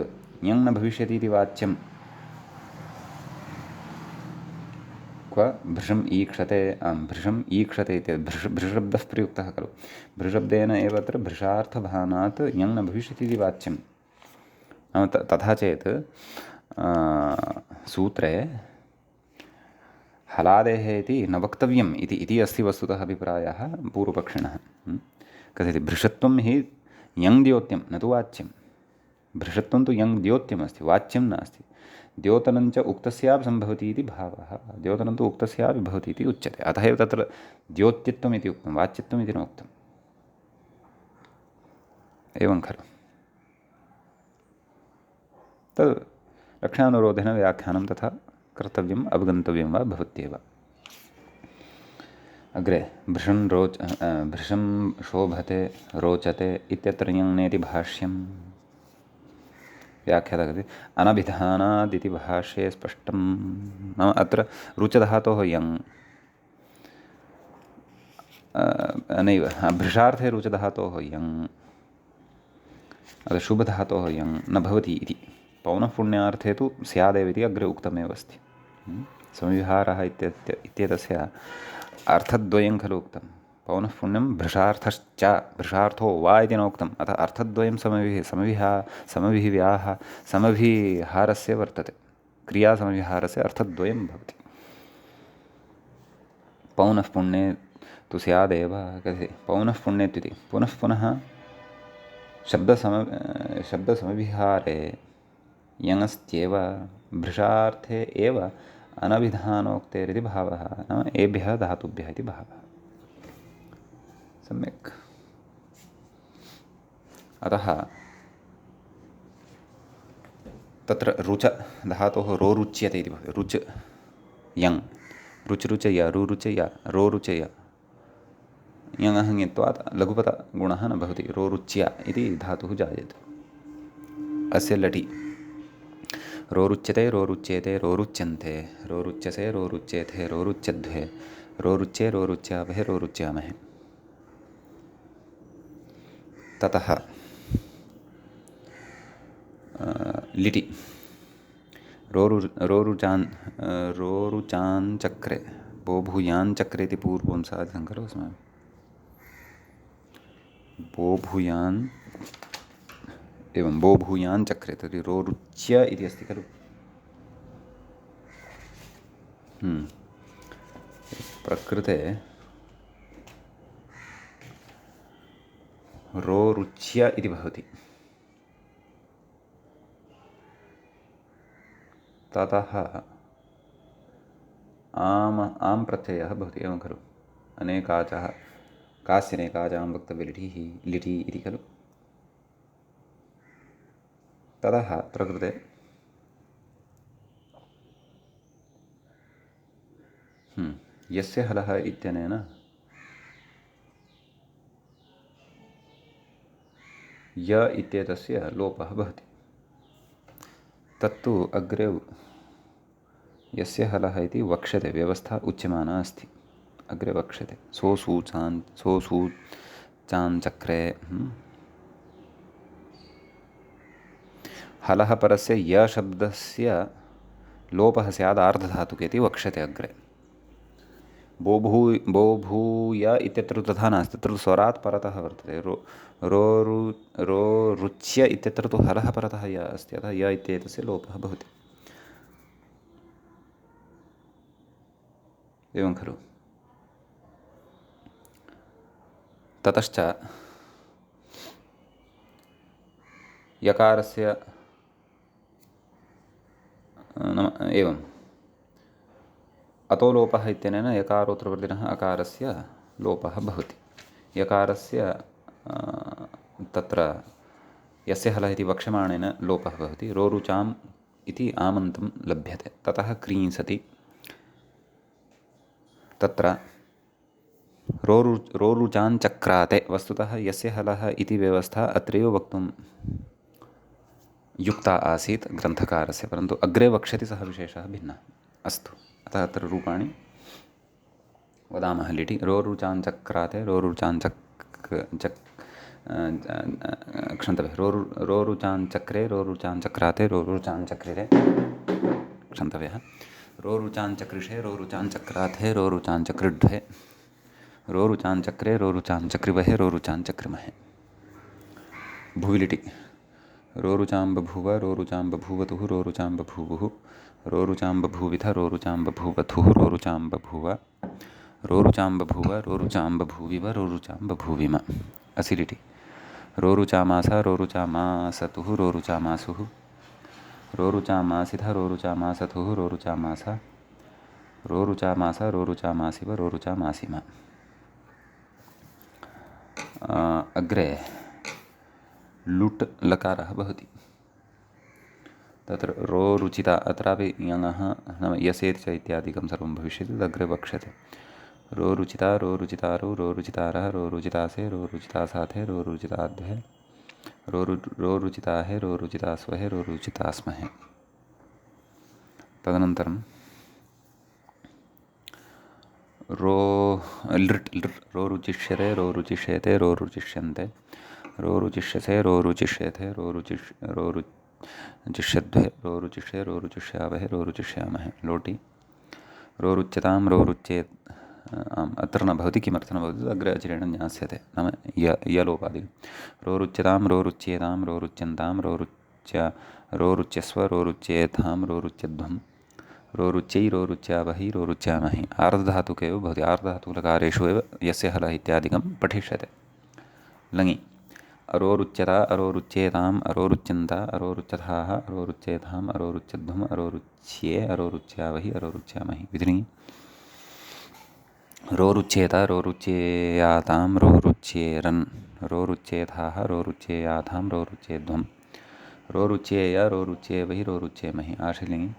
यङ् न भविष्यति इति वाच्यं। क्व भृशम् ईक्षते, भृशम् ईक्षते इति भृशब्दः प्रयुक्तः खलु। भृशब्देन एव अत्र भृशार्थभानात् यङ् न भविष्यति इति वाच्यं। तथा चेत् सूत्रे हलादेः इति न वक्तव्यम् इति अस्ति वस्तुतः अभिप्रायः पूर्वपक्षिणः। कथयति भृशत्वं हि यङ् द्योत्यं न तु वाच्यं। भृशत्वं तु यङ् द्योत्यमस्ति, वाच्यं नास्ति। द्योतनञ्च उक्तस्यापि सम्भवति इति भावः। द्योतनं तु उक्तस्यापि भवति इति उच्यते। अतः एव तत्र द्योत्यत्वम् इति उक्तं, वाच्यत्वम् इति न उक्तम्। एवं खलु। तद् लक्षणानुरोधेन व्याख्यानं तथा कर्तव्यम्, अवगन्तव्यं वा भवत्येव। अग्रे भृशं शोभते रोचते इत्यत्र यङ्नेति भाष्यं। व्याख्याता कथयति अनभिधानादिति भाष्ये स्पष्टं। नाम अत्र रुचधातोः यङ् नैव भृशार्थे रुचधातोः यङ् अतः शुभधातोः यङ् न भवति इति। पौनःपुण्यार्थे तु स्यादेव इति अग्रे उक्तमेव अस्ति। समविहारः इत्येतस्य अर्थद्वयं खलु उक्तं। पौनःपुण्यं भृशार्थश्च, भृशार्थो वा इति न उक्तम्। अतः अर्थद्वयं समविहारस्य वर्तते। क्रियासमविहारस्य अर्थद्वयं भवति। पौनःपुण्ये तु स्यादेव कथयति पौनःपुण्येत्युक्ते पुनः पुनः शब्दसमविहारे यङस्त्येव भृशार्थे एव अनभिधानोक्तेरिति भावः। नाम एभ्यः धातुभ्यः इति भावः। सम्यक्। अतः तत्र रुच धातोः रोरुच्यते इति भवति। रुच यङ् रुचय रुरुचय रोरुचय यङः ङित्वात् लघुपदगुणः न भवति। रोरुच्य इति धातुः जायते। अस्य लटि रोरुच्यते रोरुच्येते रोरुच्यन्ते रोरुच्यसे रोरुच्येथे रोरुच्यध्वे रोरुच्ये रोरुच्यावहे रोरुच्यामहे। ततः लिटि रोरुचाञ्चक्रे बोभूयाञ्चक्रे इति पूर्वपुंसादिकं खलु अस्माभिः। बोभूयान् एवं बोभूयाञ्चक्रे तर्हि रोरुच्य इति अस्ति खलु। प्रकृते रोरुच्य इति भवति। ततः आम् प्रत्ययः भवति। एवं खलु। अनेकाचः कास्यनेकाचां वक्तव्यलिटिः लिटि इति खलु। ततः प्रकृते यस्य हलः इत्यनेन य इत्येतस्य लोपः भवति। तत्तु अग्रे यस्य हलः इति वक्ष्यते, व्यवस्था उच्यमाना अस्ति। अग्रे वक्ष्यते सोऽसूचाञ्चक्रे हलः परस्य य शब्दस्य लोपः स्यात् आर्धधातुके इति वक्ष्यते अग्रे। बोभूय इत्यत्र तथा नास्ति। तत्र स्वरात् परतः वर्तते। रोरुच्य इत्यत्र तु हलः परतः य अस्ति। अतः य इत्येतस्य लोपः भवति। एवं खलु। ततश्च यकारस्य नाम एवम् अतो लोपः इत्यनेन यकारोत्तरवर्तिनः अकारस्य लोपः भवति। यकारस्य तत्र यस्य हलः इति वक्ष्यमाणेन लोपः भवति। रोरुचाम् इति आमन्तं लभ्यते। ततः क्रींसति। तत्र रोरुचाञ्चक्राते वस्तुतः यस्य हलः इति व्यवस्था अत्रैव वक्तुं युक्ता आसीत् ग्रन्थकारस्य, परन्तु अग्रे वक्ष्यति सः विशेषः भिन्नः। अस्तु। अतः अत्र रूपाणि वदामः। लिटि रोरुचाञ्चक्राते क्षन्तव्यः रोरुचाञ्चक्रे रोरुचाञ्चक्राते रोरुचाञ्चक्रिरे क्षन्तव्यः रोरुचाञ्चक्रिषे रोरुचाञ्चक्राथे रोरुचाञ्चक्रिड्वे रोरुचाञ्चक्रे रोरुचाञ्चक्रिवहे रोरुचाञ्चक्रिमहे। भुविलिटि रोरुचां बभूव रोरुचां बभूवतुः रोरुचां बभूवुः रोरुचां बभूविथ रोरुचां बभूवथुः रोरुचां बभूव रोरुचां बभूव रोरुचां बभूविव रोरुचां बभूविम। असिलिटि रोरुचामास रोरुचामासतुः रोरुचामासुः रोरुचामासिथ रोरुचामासथुः रोरुचामास रोरुचामास रोरुचामासिव रोरुचामासिम। अग्रे लुट् लकारः भवति। तत्र रोरुचिता अत्रापि यङः नाम यसेति च इत्यादिकं सर्वं भविष्यति, तदग्रे वक्ष्यते। रोरुचिता रोरुचितारौ रोरुचितारः रोरुचितासे रोरुचितासाथे रोरुचिताध्वे रोरुचिताहे रोरुचितास्वहे रोरुचितास्महे। तदनन्तरं लृट् रोरुचिष्यते रोरुचिष्येते रोरुचिष्यन्ते रोरुचिष्यसे रोरुचिष्येथे रोरुचिष्यद्वे रोरुचिष्ये रोरुचिष्यावहे रोरुचिष्यामहे। लोटि रोरुच्यतां रोरुच्येत् अत्र न भवति। किमर्थं न भवति? अग्रे अचिरेण ज्ञास्यते। नाम यलोपादिकं रोरुच्यतां रोरुच्येतां रोरुच्यन्तां रोरुच्यस्व रोरुच्येथां रोरुच्यध्वं रोरुच्यै रोरुच्यावहि रोरुच्यामहि। आर्धधातुके एव भवति। आर्धधातुककारेषु एव यस्य हलः इत्यादिकं पठिष्यते। लङि अरोरुच्यता अरोरुच्येताम् अरोरुच्यन्ता अरोरुच्यथाः अरोरुच्येथाम् अरोरुच्यध्वम् अरोरुच्ये अरोरुच्यावहि अरोरुच्यामहि। विधिनी रोरुच्येता रोरुच्येयातां रोरुच्येरन् रोरुच्येथाः रोरुच्येयाथां रोरुच्येध्वं रोरुच्येय रोरुच्येवहि रोरुच्येमहि। आश्लिङि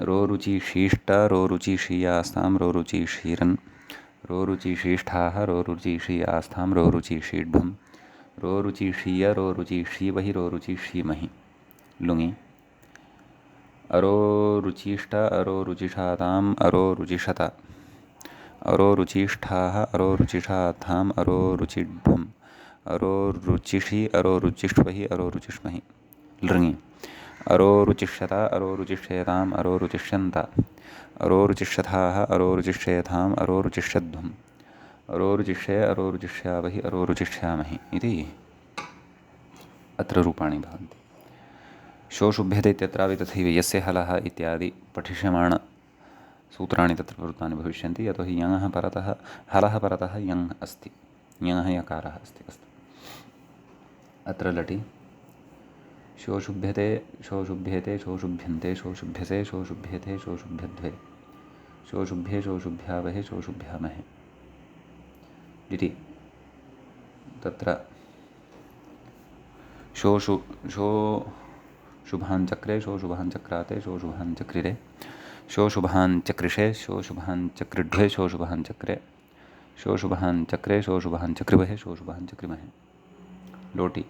रोरुचिशीष्ट रोरुचिशीयास्तां रोरुचिशीरन् रोरुचिशीष्ठाः रोरुचिशीयास्तां रोरुचिशीड्वं रोरुचिशीय रोरुचिशीवहि रोरुचिशीमहि। लुङि अरोरुचिष्ट अरोरुचिषाताम् अरोरुचिषत अरोरुचिष्ठाः अरोरुचिषाथाम् अरोरुचिड्वम् अरोरुचिषि अरोरुचिष्वहि अरोरुचिष्महि। लृङि अरोरुचिष्यत अरोरुचिष्येताम् अरोरुचिष्यन्त अरोरुचिष्यथाः अरोरुचिष्येथाम् अरोरुचिष्यध्वम् अरोरुचिष्ये अरोरुचिष्यावहि अरोरुचिष्यामहि इति अत्र रूपाणि भवन्ति। शोशुभ्यते इत्यत्रापि तथैव यस्य हलः इत्यादि पठिष्यमाणसूत्राणि तत्र प्रवृत्तानि भविष्यन्ति। यतोहि यङः परतः हलः परतः यङ् अस्ति, यङः यकारः अस्ति। अस्तु, अत्र लटि शोशुभ्यते शोशुभ्येते शोशुभ्यन्ते शोशुभ्यसे शोशुभ्येथे शोशुभ्यध्वे शोशुभ्ये शोशुभ्यावहे शोशुभ्यामहे। इति तत्र शुभाञ्चक्रे शोशुभाञ्चक्राते शोशुभाञ्चक्रिरे शोशुभाञ्चक्रिषे शोशुभाञ्चक्रिड्वे शोशुभाञ्चक्रे शोशुभाञ्चक्रे शोशुभाञ्चक्रिवहे शोशुभाञ्चक्रिमहे। लोटि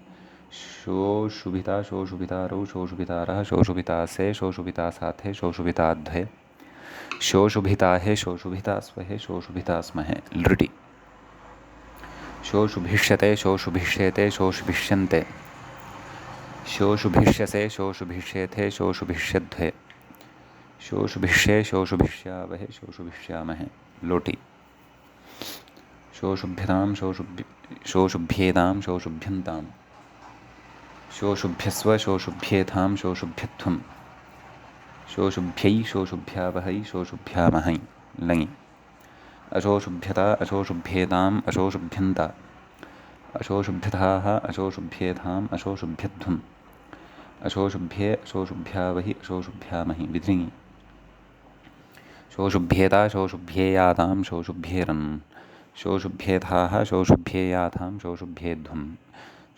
शोशुभिता शोशुभितारौ शोशुभितारः शोशुभितासे शोशुभितासाथे शोशुभिताध्वे शोशुभिताहे शोशुभितास्वहे शोशुभितास्महे। लृटि शोशुभिष्यते शोशुभिष्येते शोशुभिष्यन्ते शोशुभिष्यसे शोशुभिष्येथे शोशुभिष्यध्वे शोशुभिष्ये शोशुभिष्यावहे शोशुभिष्यामहे। लोटि शोशुभ्यतां शोशुभ्येतां शोशुभ्यन्तां शोशुभ्यस्व शोशुभ्येथां शोशुभ्यध्वं शोशुभ्यै शोशुभ्यावहै शोशुभ्यामहै। लङि अशोशुभ्यता अशोशुभ्येताम् अशोशुभ्यन्त अशोशुभ्यथाः अशोशुभ्येथाम् अशोशुभ्यध्वम् अशोशुभ्ये अशोशुभ्यावहि अशोशुभ्यामहि। विधिङि शोशुभ्येता शोशुभ्येयातां शोशुभ्येरन् शोशुभ्येथाः शोशुभ्येयाथां शोशुभ्येध्वम्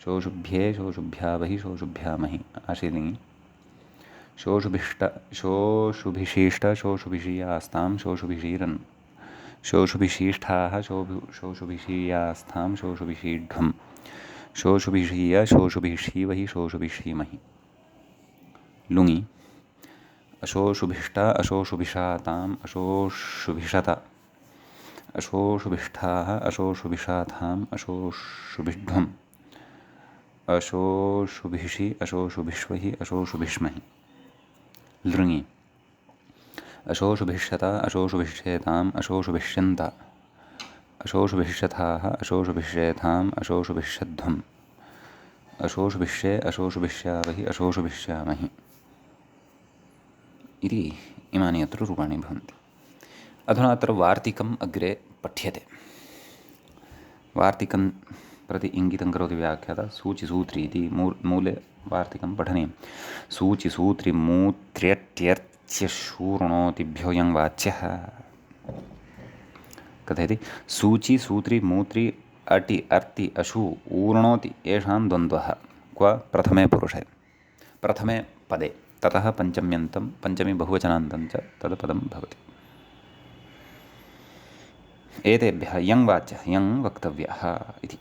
शोशुभ्ये शोशुभ्यावहि शोशुभ्यामहि। आशीलिङि शोशुभिषीष्ट शोशुभिषीयास्तां शोशुभिषीरन् शोशुभिषीष्ठाः शोशुभिषीयास्तां शोशुभिषीड्वम् शोशुभिषीय शोशुभिषीवहि शोशुभिषीमहि। लुङि अशोशुभिष्ट अशोशुभिषाताम् अशोशुभिषत अशोशुभिष्ठाः अशोशुभिषाथाम् अशोशुभिड्वम् अशोशुभिषि अशोशुभिष्वहि अशोशुभिष्महि। लृङि अशोशुभिष्यत अशोशुभिष्येताम् अशोशुभिष्यन्त अशोशुभिष्यथाः अशोशुभिष्येथाम् अशोशुभिष्यध्वम् अशोशुभिष्ये अशोशुभिष्यावहि अशोशुभिष्यामहि। इति इमानि अत्र रूपाणि भवन्ति। अधुना अत्र वार्तिकम् अग्रे पठ्यते। वार्तिकं प्रति इङ्गितं करोति व्याख्याता सूचिसूत्री इति मूले वार्तिकं पठनीयं। सूचिसूत्रिमूत्र्यट्यर्च्यशूर्णोतिभ्यो यं वाच्यः कथयति सूचि सूत्री मूत्री अटि अर्ति अशु ऊर्णोति येषां द्वन्द्वः क्व प्रथमे पुरुषे प्रथमे पदे ततः पञ्चम्यन्तं पञ्चमी बहुवचनान्तं च तद्पदं भवति। एतेभ्यः यं वाच्यः यं वक्तव्यः इति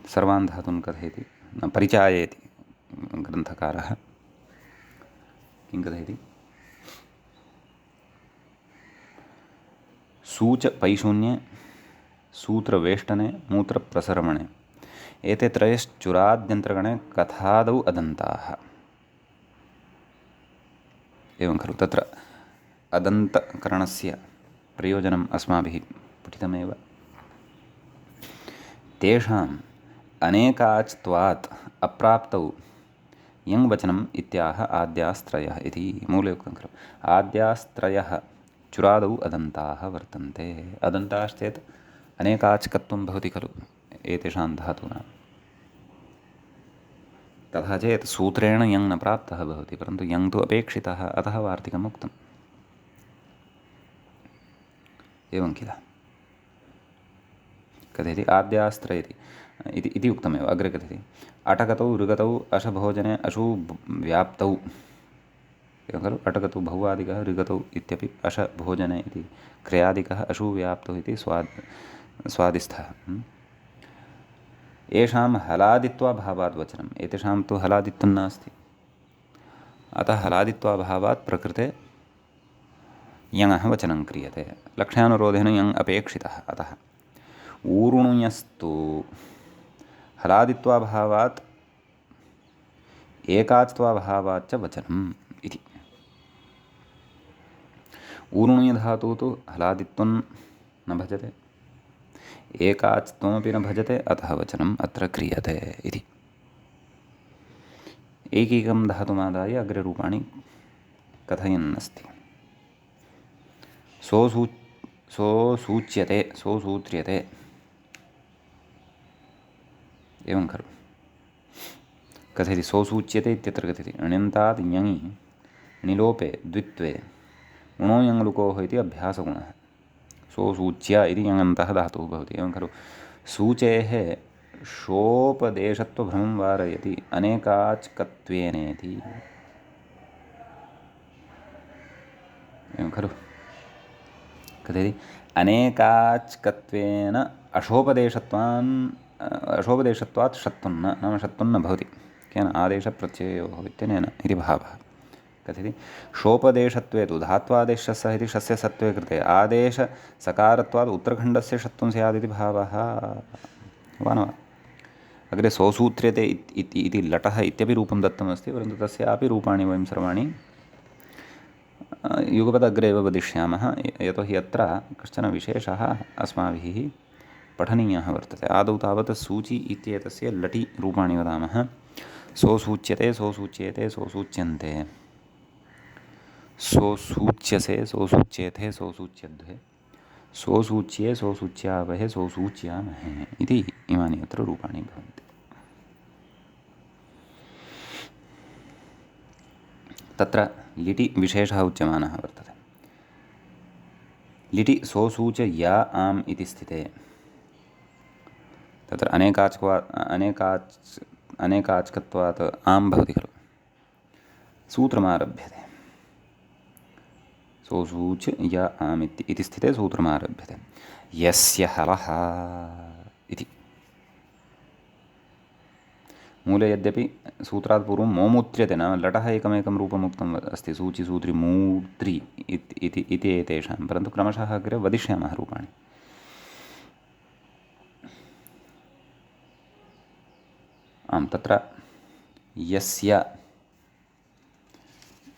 सर्वान् धातून् कथयति न परिचाययति ग्रन्थकारः। किं कथयति सूच पैशून्ये सूत्रवेष्टने मूत्रप्रसरमणे एते त्रयश्चुराद्यन्तर्गणे कथादौ अदन्ताः। एवं खलु तत्र अदन्तकरणस्य प्रयोजनम् अस्माभिः पठितमेव। तेषाम् अनेकाच्त्वात् अप्राप्तौ यं वचनम् इत्याह आद्यास्त्रयः इति मूले उक्तं खलु। आद्यास्त्रयः चुरादौ अदन्ताः वर्तन्ते। अदन्ताश्चेत् अनेकाच्कत्वं भवति खलु एतेषां धातूनां। तथा चेत् सूत्रेण यं न प्राप्तः भवति परन्तु यं तु अपेक्षितः अतः वार्तिकम् उक्तम्। एवं किल कथयति आद्यास्त्रयति इति उक्तमेव। अग्रे कथयति अटकतौ ऋगतौ अशभोजने अशु व्याप्तौ। एवं खलु अटकतु बहुवादिकः ऋगतौ इत्यपि अशभोजने इति क्रियादिकः अशु व्याप्तौ इति स्वादिस्थः। येषां हलादित्वाभावात् वचनम्। एतेषां तु हलादित्वं नास्ति अतः हलादित्वाभावात् प्रकृते यङः वचनं क्रियते। लक्ष्यानुरोधेन यङ् अपेक्षितः अतः। ऊरुणुयस्तु हलादित्वाभावात् एकाच्त्वाभावाच्च वचनम् इति। ऊरुणुयधातुः तु हलादित्वं न भजते एकाच्त्वमपि न भजते अतः वचनम् अत्र क्रियते इति। एकैकं धातुमादाय अग्रे रूपाणि कथयन्नस्ति। सोसूच्यते सोसूत्र्यते। एवं खलु कथयति सोसूच्यते इत्यत्र कथयति ण्यन्तात् यङि णिलोपे द्वित्वे णो यङ्लुकोः इति अभ्यासगुणः। सोसूच्य इति यङन्तः धातुः भवति। एवं खलु सूचेः शोपदेशत्वभ्रमं वारयति अनेकाच्कत्वेनेति। एवं खलु कथयति अनेकाच्कत्वेन अशोपदेशत्वात् षत्वन्न नाम षत्वन्न भवति। केन आदेशप्रत्ययोः इत्यनेन इति भावः। कथयति शोपदेशत्वे तु धात्वादेशः सः इति शस्य सत्त्वे कृते आदेशसकारत्वात् उत्तरखण्डस्य षत्वं स्यात् इति भावः। वा न वा? अग्रे सोसूत्र्यते इति लटः इत्यपि रूपं दत्तमस्ति परन्तु तस्यापि रूपाणि वयं सर्वाणि युगपद् अग्रे एव वदिष्यामः। यतोहि अत्र कश्चन विशेषः अस्माभिः पठनीयः वर्तते। आदौ तावत् सूचि इत्येतस्य लटि रूपाणि वदामः। सोसूच्यते सोसूच्येते सोसूच्यन्ते सोसूच्यसे सोसूच्येते सोसूच्यध्वे सोसूच्ये सोसूच्यावहे सोसूच्यामहे इति इमानि अत्र रूपाणि भवन्ति। तत्र लिटि विशेषः उच्यमानः वर्तते। लिटि सोसूच या आम् इति स्थिते तत्र अनेकाच्कत्वात् आम् भवति खलु सूत्रमारभ्यते। सोसूच या आम् इति स्थिते सूत्रमारभ्यते। यस्य हलः इति मूले यद्यपि सूत्रात् पूर्वं मोमुत्र्यते नाम लटः एकमेकं रूपम् उक्तम् अस्ति सूचि सूत्रि मूत्री इति एतेषां परन्तु क्रमशः अग्रे वदिष्यामः रूपाणि। आम् तत्र यस्य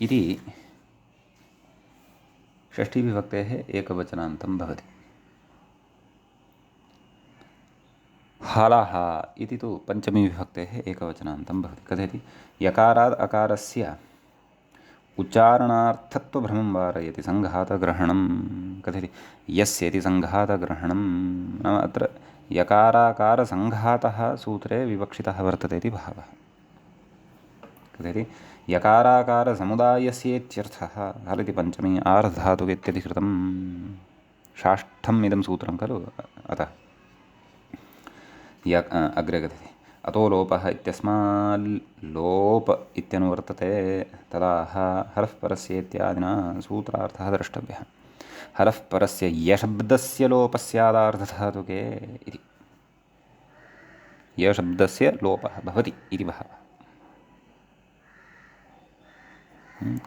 इति षष्ठीविभक्तेः एकवचनान्तं भवति। हलः इति तु पञ्चमीविभक्तेः एकवचनान्तं भवति। कथयति यकारात् अकारस्य उच्चारणार्थत्वभ्रमं वारयति सङ्घातग्रहणं। कथयति यस्य इति सङ्घातग्रहणं नाम अत्र यकाराकारसङ्घातः सूत्रे विवक्षितः वर्तते इति भावः। कथयति यकाराकारसमुदायस्येत्यर्थः हलिति पञ्चमी आर्धधातुके इत्यधिकृतं षष्ठम् इदं सूत्रं खलु। अतः अग्रे कथयति अतो लोपः इत्यस्माल् लोप इत्यनुवर्तते तदा हरः परस्य इत्यादिना सूत्रार्थः द्रष्टव्यः। हरः परस्य यशब्दस्य लोपस्यादार्धधातुके इति यशब्दस्य लोपः भवति इति भावः।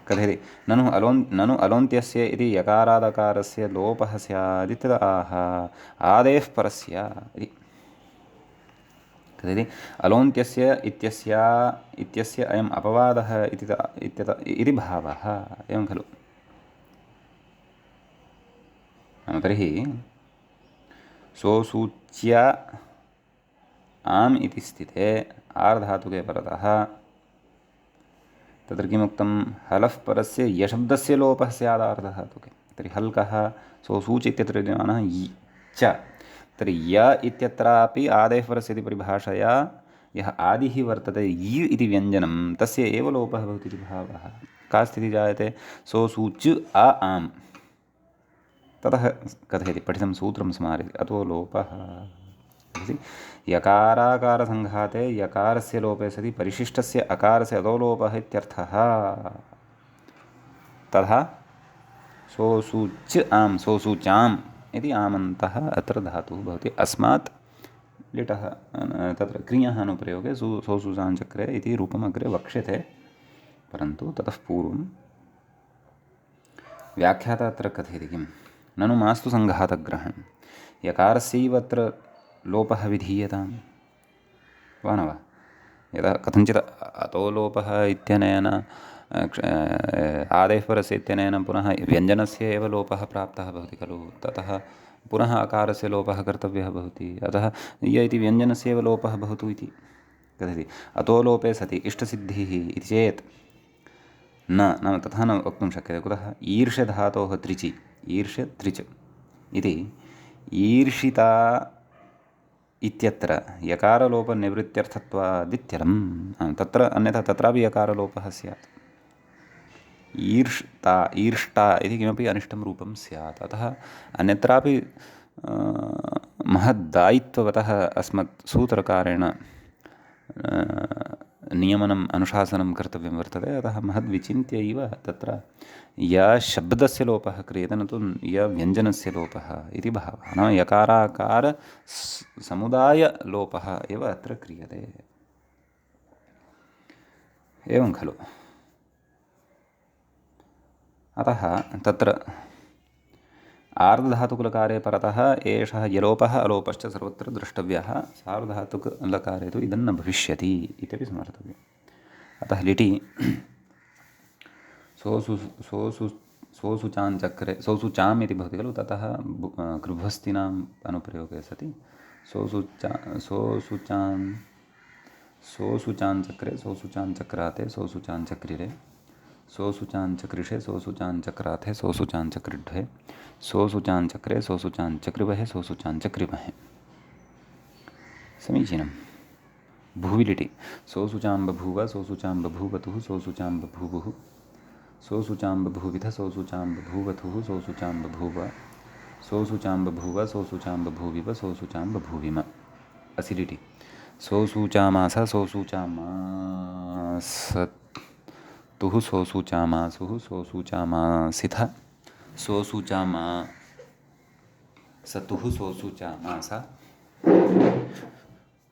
कथयति ननु अलोन्त्यस्य इति यकारादकारस्य लोपः स्यादित्यदाह आदेः परस्य इति। कथयति अलोन्त्यस्य इत्यस्य अयम् अपवादः इति भावः। एवं खलु। तर्हि सोसूच्य आम् इति स्थिते आर्धातुके परतः तत्र किमुक्तं हलः परस्य यशब्दस्य लोपः स्यादार्धधातुके। तर्हि हल्कः सोसूच इत्यत्र विद्यमानः च। तर्हि य इत्यत्रापि आदेः परस्य इति परिभाषया यः आदिः वर्तते इ इति व्यञ्जनं तस्य एव लोपः भवति इति भावः। का स्थितिः जायते सोसूच् आम्। ततः कथयति पठितं सूत्रं स्मारयति अतो लोपः यकाराकारसङ्घाते यकारस्य लोपे सति परिशिष्टस्य अकारस्य अतो लोपः इत्यर्थः। तथा सोसूच् आम् सोसूचाम् इति आमन्तः अत्र धातुः भवति। अस्मात् लिटः तत्र क्रियः अनुप्रयोगे सोसूचाञ्चक्रे इति रूपम् अग्रे वक्ष्यते। परन्तु ततः पूर्वं व्याख्याता अत्र कथयति किं ननु मास्तु सङ्घातग्रहणं यकारस्यैव अत्र लोपः विधीयताम् वा न वा। यदा कथञ्चित् अतो लोपः इत्यनेन आदेः परस्य इत्यनेन पुनः व्यञ्जनस्य एव लोपः प्राप्तः भवति खलु। ततः पुनः अकारस्य लोपः कर्तव्यः भवति। अतः य इति व्यञ्जनस्य एव लोपः भवतु इति कथयति। अतो लोपे सति इष्टसिद्धिः इति चेत् नाम तथा न वक्तुं शक्यते। कुतः ईर्ष्यधातोः त्रिचि ईर्ष्य त्रिच इति ईर्षिता इत्यत्र यकारलोपनिवृत्त्यर्थत्वादित्यलं। तत्र अन्यथा तत्रापि यकारलोपः स्यात्। ईर्ष्टा इति किमपि अनिष्टं रूपं स्यात्। अतः अन्यत्रापि महद्दायित्ववतः अस्मत् सूत्रकारेण नियमनम् अनुशासनं कर्तव्यं वर्तते। अतः महद्विचिन्त्यैव तत्र शब्दस्य लोपः क्रियते न तु व्यञ्जनस्य लोपः इति भावः। नाम यकाराकार समुदायलोपः एव अत्र क्रियते। एवं खलु। अतः तत्र आर्धधातुकलकारे परतः एषः यलोपः अलोपश्च सर्वत्र द्रष्टव्यः। सार्वधातुकलकारे तु इदं न भविष्यति इत्यपि स्मर्तव्यम्। अतः लिटि सोसूचाञ्चक्रे सोसूचाम् इति भवति खलु। ततः कृभ्वस्तीनाम् अनुप्रयोगे सति सोसूचाञ्चक्रे सोसूचाञ्चक्राते सोसूचाञ्चक्रिरे सोसूचाञ्चक्रिषे सोसूचाञ्चक्राथे सोसूचाञ्चक्रिढ्वे सोसूचाञ्चक्रे सोसूचाञ्चक्रिवहे सोसूचाञ्चक्रिमहे। समीचीनं। भुविलिटि सोसूचां बभूव सोसूचां बभूवतुः सोसूचां बभूवुः सोसूचां बभूविथ सोसूचां बभूवथुः सोसूचां बभूव सोसूचां बभूव सोसूचां बभूविव सोसूचां बभूविम। असिलिटि सोसूचामास सोसूचामासतुः सोसूचामासुः सोसूचामासिथ सोसूचामासतुः सोसूचामासा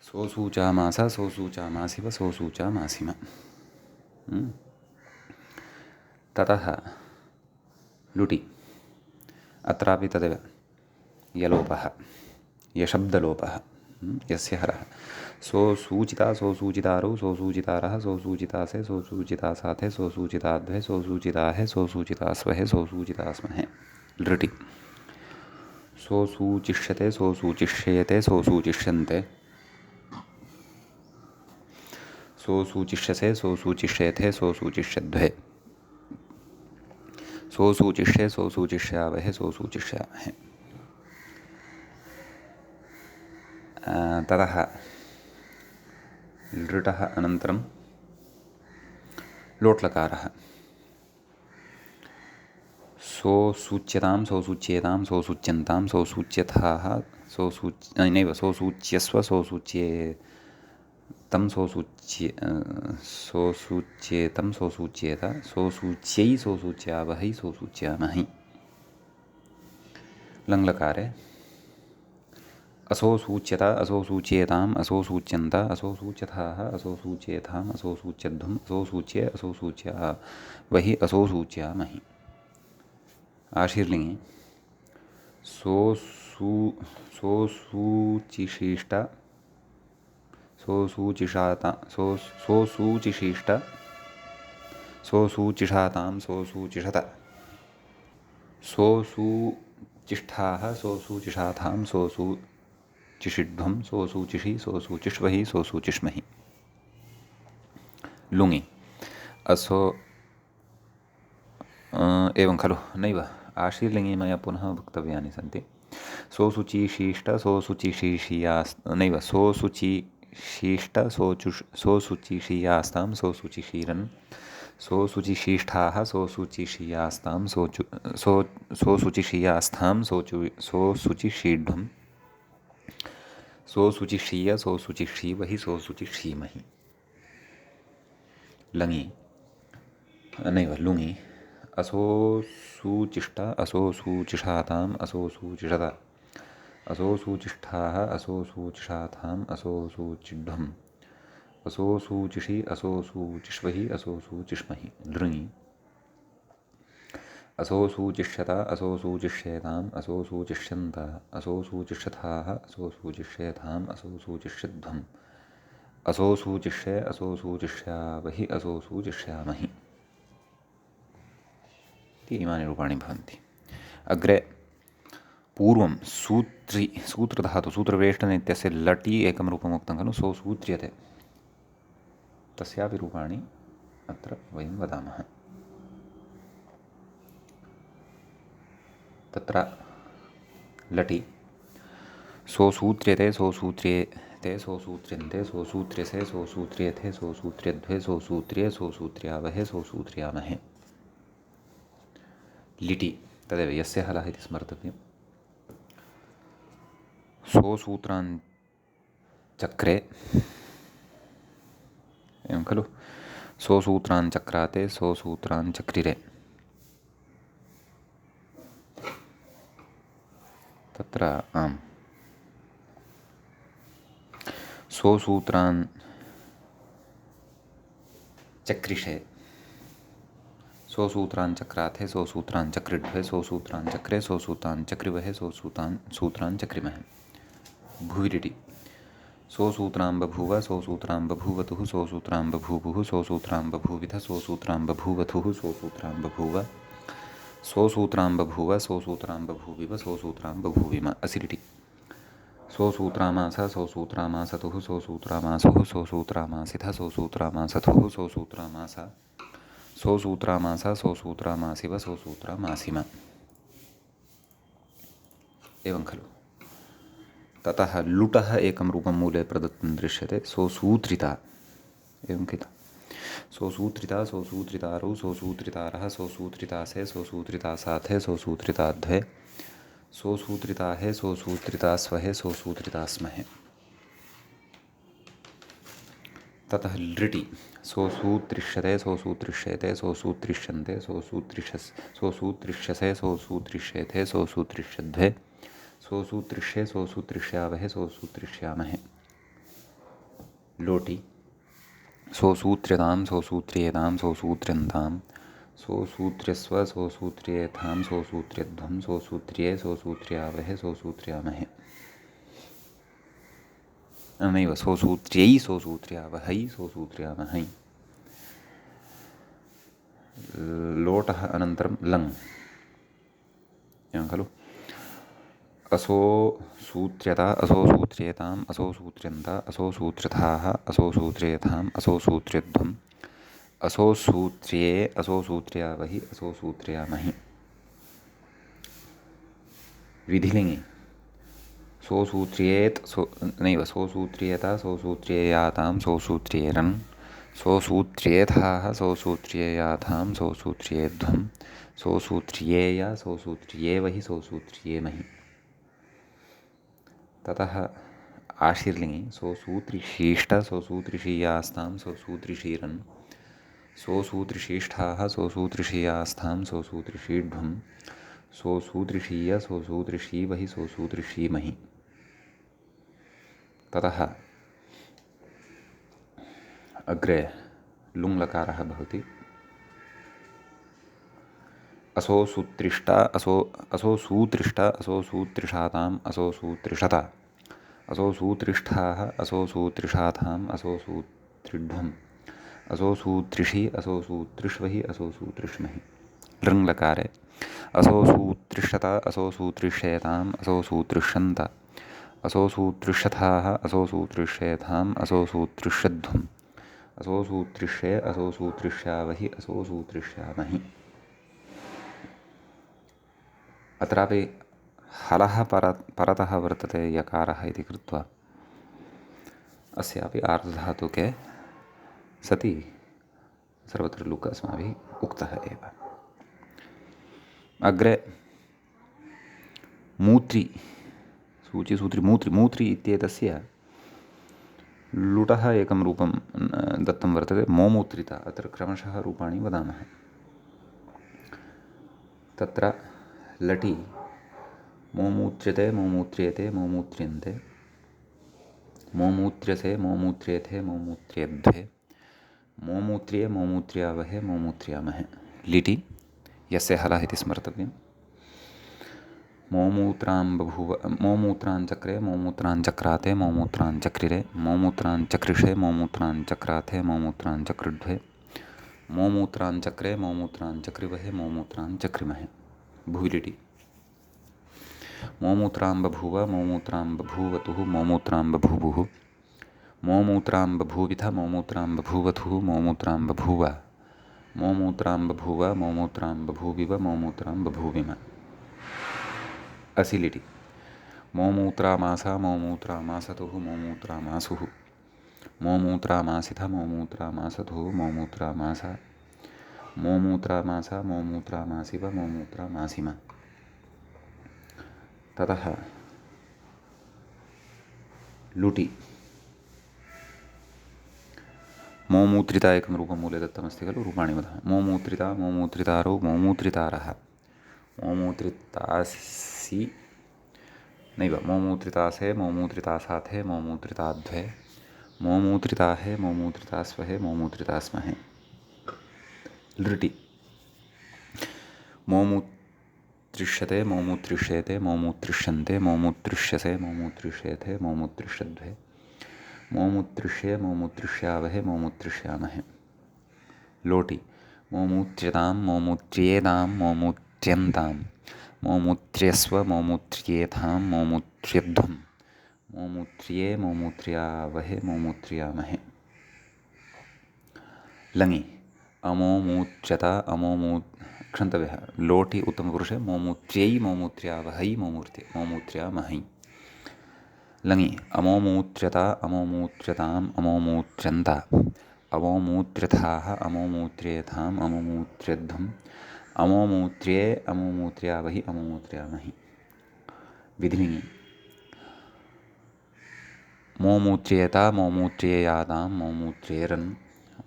सोसूचामास सोसूचामासिव सोसूचामासिम। ततः लुटि अत्रापि तदेव यलोपः यशब्दलोपः यस्य हरः सोसूचिता सोसूचितारौ सोसूचितारः सोसूचितासे सोसूचितासाथे सोसूचिताद्वे सोसूचिताहे सोसूचितास्वहे सोसूचितास्महे। लृटि सोसूचिष्यते सोसूचिष्येते सोसूचिष्यन्ते सोसूचिष्यसे सोसूचिष्येथे सोसूचिष्यद्वे सोसूचिष्ये सोसूचिष्यावहे सोसूचिष्यामहे। ततः लृटः अनन्तरं लोट्लकारः सोसूच्यतां सोसूच्येतां सोसूच्यन्तां सोसूच्यथाः नैव सोसूच्यस्व सोसूच्येतं सोसूच्येतं सोसूच्येत सोसूच्यै सोसूच्यावहै सोसूच्यामहि। लङ्लकारे असोसूच्यत असोसूच्येताम् असोसूच्यन्त असोसूच्यथाः असोसूच्येथाम् असोसूच्यध्वम् असोसूच्ये असोसूच्यावहि असोसूच्यामहि। आशीर्लिङ्गे सोसूचिशिष्ट सोसूचिशिष्ट सोसूचिषातां सोसूचिषत सोसूचिष्ठाः सोसूचिषाथां सोसूचिषिध्वं सोसूचिषि सोसूचिष्वहि सोसूचिष्महि। लुङि असो एवं खलु नैव आशीर्लिङ्गे मया पुनः वक्तव्यानि सन्ति। सोसुचिशिष्ट नैव सोसुचिशिष्ट सोसुचिषीयास्तां सोसुचिषीरन् सोसुचिशिष्ठाः सोसुचिषीयास्तां सोसुचिषीयास्थां सोसुचिषीढ्वं सोसुचिषीय सोसुचिषीवहि सोसुचिषीमहि। लङि नैव लुङि असोसूचिष्ट असोसूचिषाताम् असोसूचिषत असोसूचिष्ठाः असोसूचिषाथाम् असोसूचिढ्वम् असोसूचिषि असोसूचिष्वहि असोसूचिष्महि। लृङि असोसूचिष्यत असोसूचिष्येताम् असोसूचिष्यन्त असोसूचिष्यथाः असोसूचिष्येथाम् असोसूचिष्यध्वम् असोसूचिष्ये असोसूचिष्यावहि असोसूचिष्यामहि। इमानि रूपाणि भवन्ति। अग्रे पूर्वं सूत्रधातु सूत्रवेष्टन इत्यस्य लटि एकं रूपम् उक्तं खलु सोसूत्र्यते तस्यापि रूपाणि अत्र वयं वदामः। तत्र लटि सोसूत्र्यते सोसूत्र्येते सोसूत्र्यन्ते सोसूत्र्यसे सोसूत्र्येथे सोसूत्र्यध्वे सोसूत्र्ये सोसूत्र्यावहे सोसूत्र्यामहे। लिटि तदेव यस्य हलः इति स्मर्तव्यम्। सोसूत्राञ्चक्रे एवं खलु सोसूत्राञ्चक्राते सोसूत्राञ्चक्रिरे तत्र आम् सोसूत्राञ्चक्रिषे सोसूत्राञ्चक्राथे सोसूत्राञ्चक्रिड्वे सोसूत्राञ्चक्रे सोसूत्राञ्चक्रिवहे सोसूत्राञ्चक्रिमहे। भुविरिटि सोसूत्रां बभूव सोसूत्रां बभूवतुः सोसूत्रां बभूवुः सोसूत्रां बभूविथ सोसूत्रां बभूवथुः सोसूत्रां बभूव सोसूत्रां बभूव सोसूत्रां बभूविव सोसूत्रां बभूविम। असिरिटि सोसूत्रामास सोसूत्रामासतुः सोसूत्रामासुः सोसूत्रामासिथ सोसूत्रामासथुः सोसूत्रामास सोसूत्रामास सोसूत्रामासिव सोसूत्रामासिम। एवं खलु। ततः लुटः एकं रूपं मूले प्रदत्तं दृश्यते सोसूत्रिता एवं किल सोसूत्रिता सोसूत्रितारौ सोसूत्रितारः सोसूत्रितासे सोसूत्रितासाथे सोसूत्रिताध्वे सोसूत्रिताहे सोसूत्रितास्वहे सोसूत्रितास्महे। ततः लृटि सोसूत्रिष्यते सोसूत्रिष्येते सोसूत्रिष्यन्ते सोसूत्रिष्यसे सोसूत्रिष्येथे सोसूत्रिष्यध्वे सोसूत्रिष्ये सोसूत्रिष्यावहे सोसूत्रिष्यामहे। लोटि सोसूत्र्यतां सोसूत्र्येतां सोसूत्र्यन्तां सोसूत्र्यस्व सोसूत्र्येथां सोसूत्र्यध्वं सोसूत्र्ये सोसूत्र्यावहे सोसूत्र्यामहे। नैव सोसूत्र्यै सोसूत्र्यावहै सोसूत्र्यामहै। लोटः अनन्तरं लङ् एवं खलु असोसूत्र्यत असोसूत्र्येताम् असोसूत्र्यन्त असोसूत्र्यथाः असोसूत्र्येथाम् असोसूत्र्यध्वम् असोसूत्र्ये असोसूत्र्यावहि असोसूत्र्यामहि। विधिलिङ्गे सोसूत्र्येत् नैव सोसूत्र्येता सोसूत्र्येयातां सोसूत्र्येरन् सोसूत्र्येथाः सोसूत्र्येयाथां सोसूत्र्येध्वं सोसूत्र्येय सोसूत्र्येवहि सोसूत्र्येमहि। ततः आशीर्लिङ्गि सोसूत्रिशीष्ट सोसूत्रिशीयास्तां सोसूत्रिशीरन् सोसूत्रिशीष्ठाः सोसूत्रिशीयास्तां सोसूत्रिशीढ्वं सोसूत्रिशीय सोसूत्रिशीवहि सोसूत्रिशीमहि। ततः अग्रे लुङ्लकारः भवति। असोसूत्रिष्ट असोसूत्रिष्ट असोसूत्रिषाताम् असोसूत्रिषता असोसूत्रिष्ठाः असोसूत्रिषाथाम् असोसूत्रिढ्वम् असोसूत्रिषि असोसूत्रिष्वहि असोसूत्रिष्महि। लृङ्लकारे असोसूत्रिष्यत असोसूत्रिष्येताम् असोसूत्रिष्यन्त असोसूत्रिष्यथाः असोसूत्रिष्येथाम् असोसूत्रिष्यध्वम् असोसूत्रिष्ये असोसूत्रिष्यावहि असोसूत्रिष्यामहि। अत्रापि हलः परतः वर्तते यकारः इति कृत्वा अस्यापि आर्धधातुके सति सर्वत्र लुक् अस्माभिः उक्तः एव। अग्रे मूत्री सूचिसूत्री मूत्री इत्येतस्य लुटः एकं रूपं दत्तं वर्तते मोमूत्रिता। अत्र क्रमशः रूपाणि वदामः। तत्र लटि मोमूत्र्यते मोमूत्र्येते मोमूत्र्यन्ते मोमूत्र्यसे मोमूत्र्येथे मोमूत्र्यध्वे मोमूत्र्ये मोमूत्र्यावहे मोमूत्र्यामहे। लिटि यस्य हलः इति स्मर्तव्यम्। मोमूत्रां बभूव मोमूत्राञ्चक्रे मोमूत्राञ्चक्राते मोमूत्राञ्चक्रिरे मोमूत्राञ्चक्रिषे मोमूत्राञ्चक्राथे मोमूत्राञ्चक्रुड्वे मोमूत्राञ्चक्रे मोमूत्राञ्चक्रिवहे मोमूत्राञ्चक्रिमहे। भुविलिटि मोमूत्रां बभूव मोमूत्रां बभूवतुः मोमूत्रां बभूवुः मोमूत्रां बभूविथ मोमूत्रां बभूवथुः मोमूत्रां बभूव मोमूत्रां बभूव मोमूत्रां बभूविव मोमूत्रां बभूविम। असिलिटि मोमूत्रामासा मोमूत्रामासतुः मोमूत्रामासुः मोमूत्रामासिथ मोमूत्रामासतुः मोमूत्रामासा मोमूत्रामासा मोमूत्रामासिव मोमूत्रामासिम। ततः लुटि मोमूत्रिता एकं रूपं मूले दत्तमस्ति खलु। रूपाणि वदामः। मोमूत्रिता मोमूत्रितारौ मोमूत्रितारः मोमूत्रितासि नैव मोमूत्रितासे मोमूत्रितासाथे मोमूत्रिताध्वे मोमूत्रिताहे मोमूत्रितास्वहे मोमूत्रितास्महे। लृटि मोमूत्रिष्यते मोमूत्रिष्येते मोमूत्रिष्यन्ते मोमूत्रिष्यसे मोमूत्रिष्येथे मोमूत्रिष्यध्वे मोमूत्रिष्ये मोमूत्रिष्यावहे मोमूत्रिष्यामहे। लोटि मोमूत्र्यतां मोमूत्र्येतां मोमूत्र्यन्तां मोमूत्र्यस्व मोमूत्र्येथां मोमूत्र्यध्वं मोमूत्र्ये मोमूत्र्यावहे मोमूत्र्यामहे। लङि अमोमूच्यत क्षन्तव्यः। लोटि उत्तमपुरुषे मोमूत्र्यै मोमूत्र्यावहै मोमूत्र्यामहै। लङि अमोमूत्र्यत अमोमूत्र्यताम् अमोमूत्र्यन्त अमोमूत्र्यथाः अमोमूत्र्येथाम् अमोमूत्र्यध्वम् अमोमूत्र्ये अमोमूत्र्यावहि अमोमूत्र्यामहि। विधिलिङि मोमूत्र्येत मोमूत्र्येयातां मोमूत्र्येरन्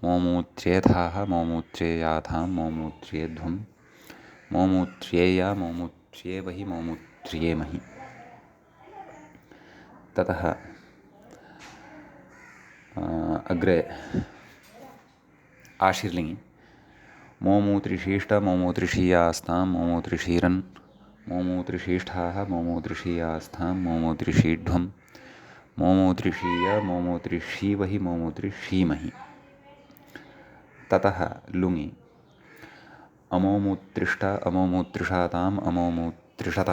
मोमूत्र्येथाः मोमूत्र्येयाथां मोमूत्र्येध्वम् मोमूत्र्येय मोमूत्र्येवहि मोमूत्र्येमहि। ततः अग्रे आशीर्लिङि मोमूत्रिशीष्ट मोमूत्रिशीयास्तां मोमूत्रिशीरन् मोमूत्रिशीष्ठाः मोमूत्रिशीयास्थां मोमूत्रिशीढ्वम् मोमूत्रिशीय मोमूत्रिशीवहि मोमूत्रिशीमहि। ततः लुङि अमोमूत्रिष्ट अमोमूत्रिषाताम् अमोमूत्रिषत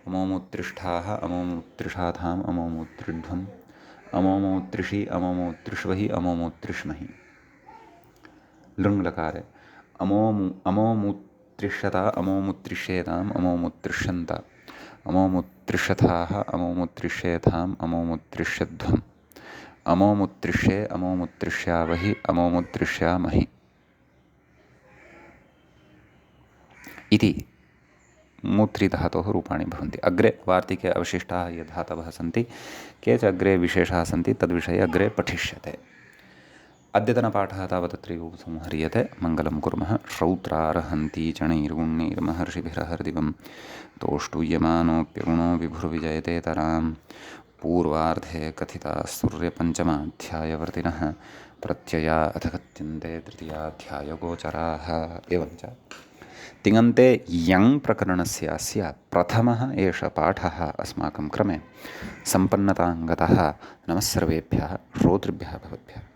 अमोमूत्रिष्ठाः अमोमूत्रिषाथाम् अमोमूत्रिढ्वम् अमोमूत्रिषि अमोमूत्रिष्वहि अमोमूत्रिष्महि। लृङ्लकारे अमोमूत्रिष्यत अमोमूत्रिष्येताम् अमोमूत्रिष्यन्त अमोमुत्तिष्यथाः अमोमुत्तिष्येथाम् अमोमुत्तिष्यध्वम् अमोमुत्तिष्ये अमोमुत्तिष्यावहि अमोमुत्तिष्यामहि इति मूत्रिधातोः रूपाणि भवन्ति। अग्रे वार्तिके अवशिष्टाः ये धातवः सन्ति के च अग्रे विशेषाः सन्ति तद्विषये अग्रे पठिष्यते। अद्यतनपाठः तावत् अत्रैव उपसंह्रियते। मङ्गलं कुर्मः। श्रौत्रार्हन्ति चणैर्गुण्यैर्महर्षिभिरहर्दिवं तोष्टूयमानोऽप्यगुणो विभुर्विजयतेतरां पूर्वार्धे कथिताः सूर्यपञ्चमाध्यायवर्तिनः प्रत्यया अथ कथ्यन्ते तृतीयाध्यायगोचराः। एवञ्च तिङन्ते यङ् प्रकरणस्यास्य प्रथमः एष पाठः अस्माकं क्रमे सम्पन्नताङ्गतः नमः सर्वेभ्यः श्रोतृभ्यः भवद्भ्यः।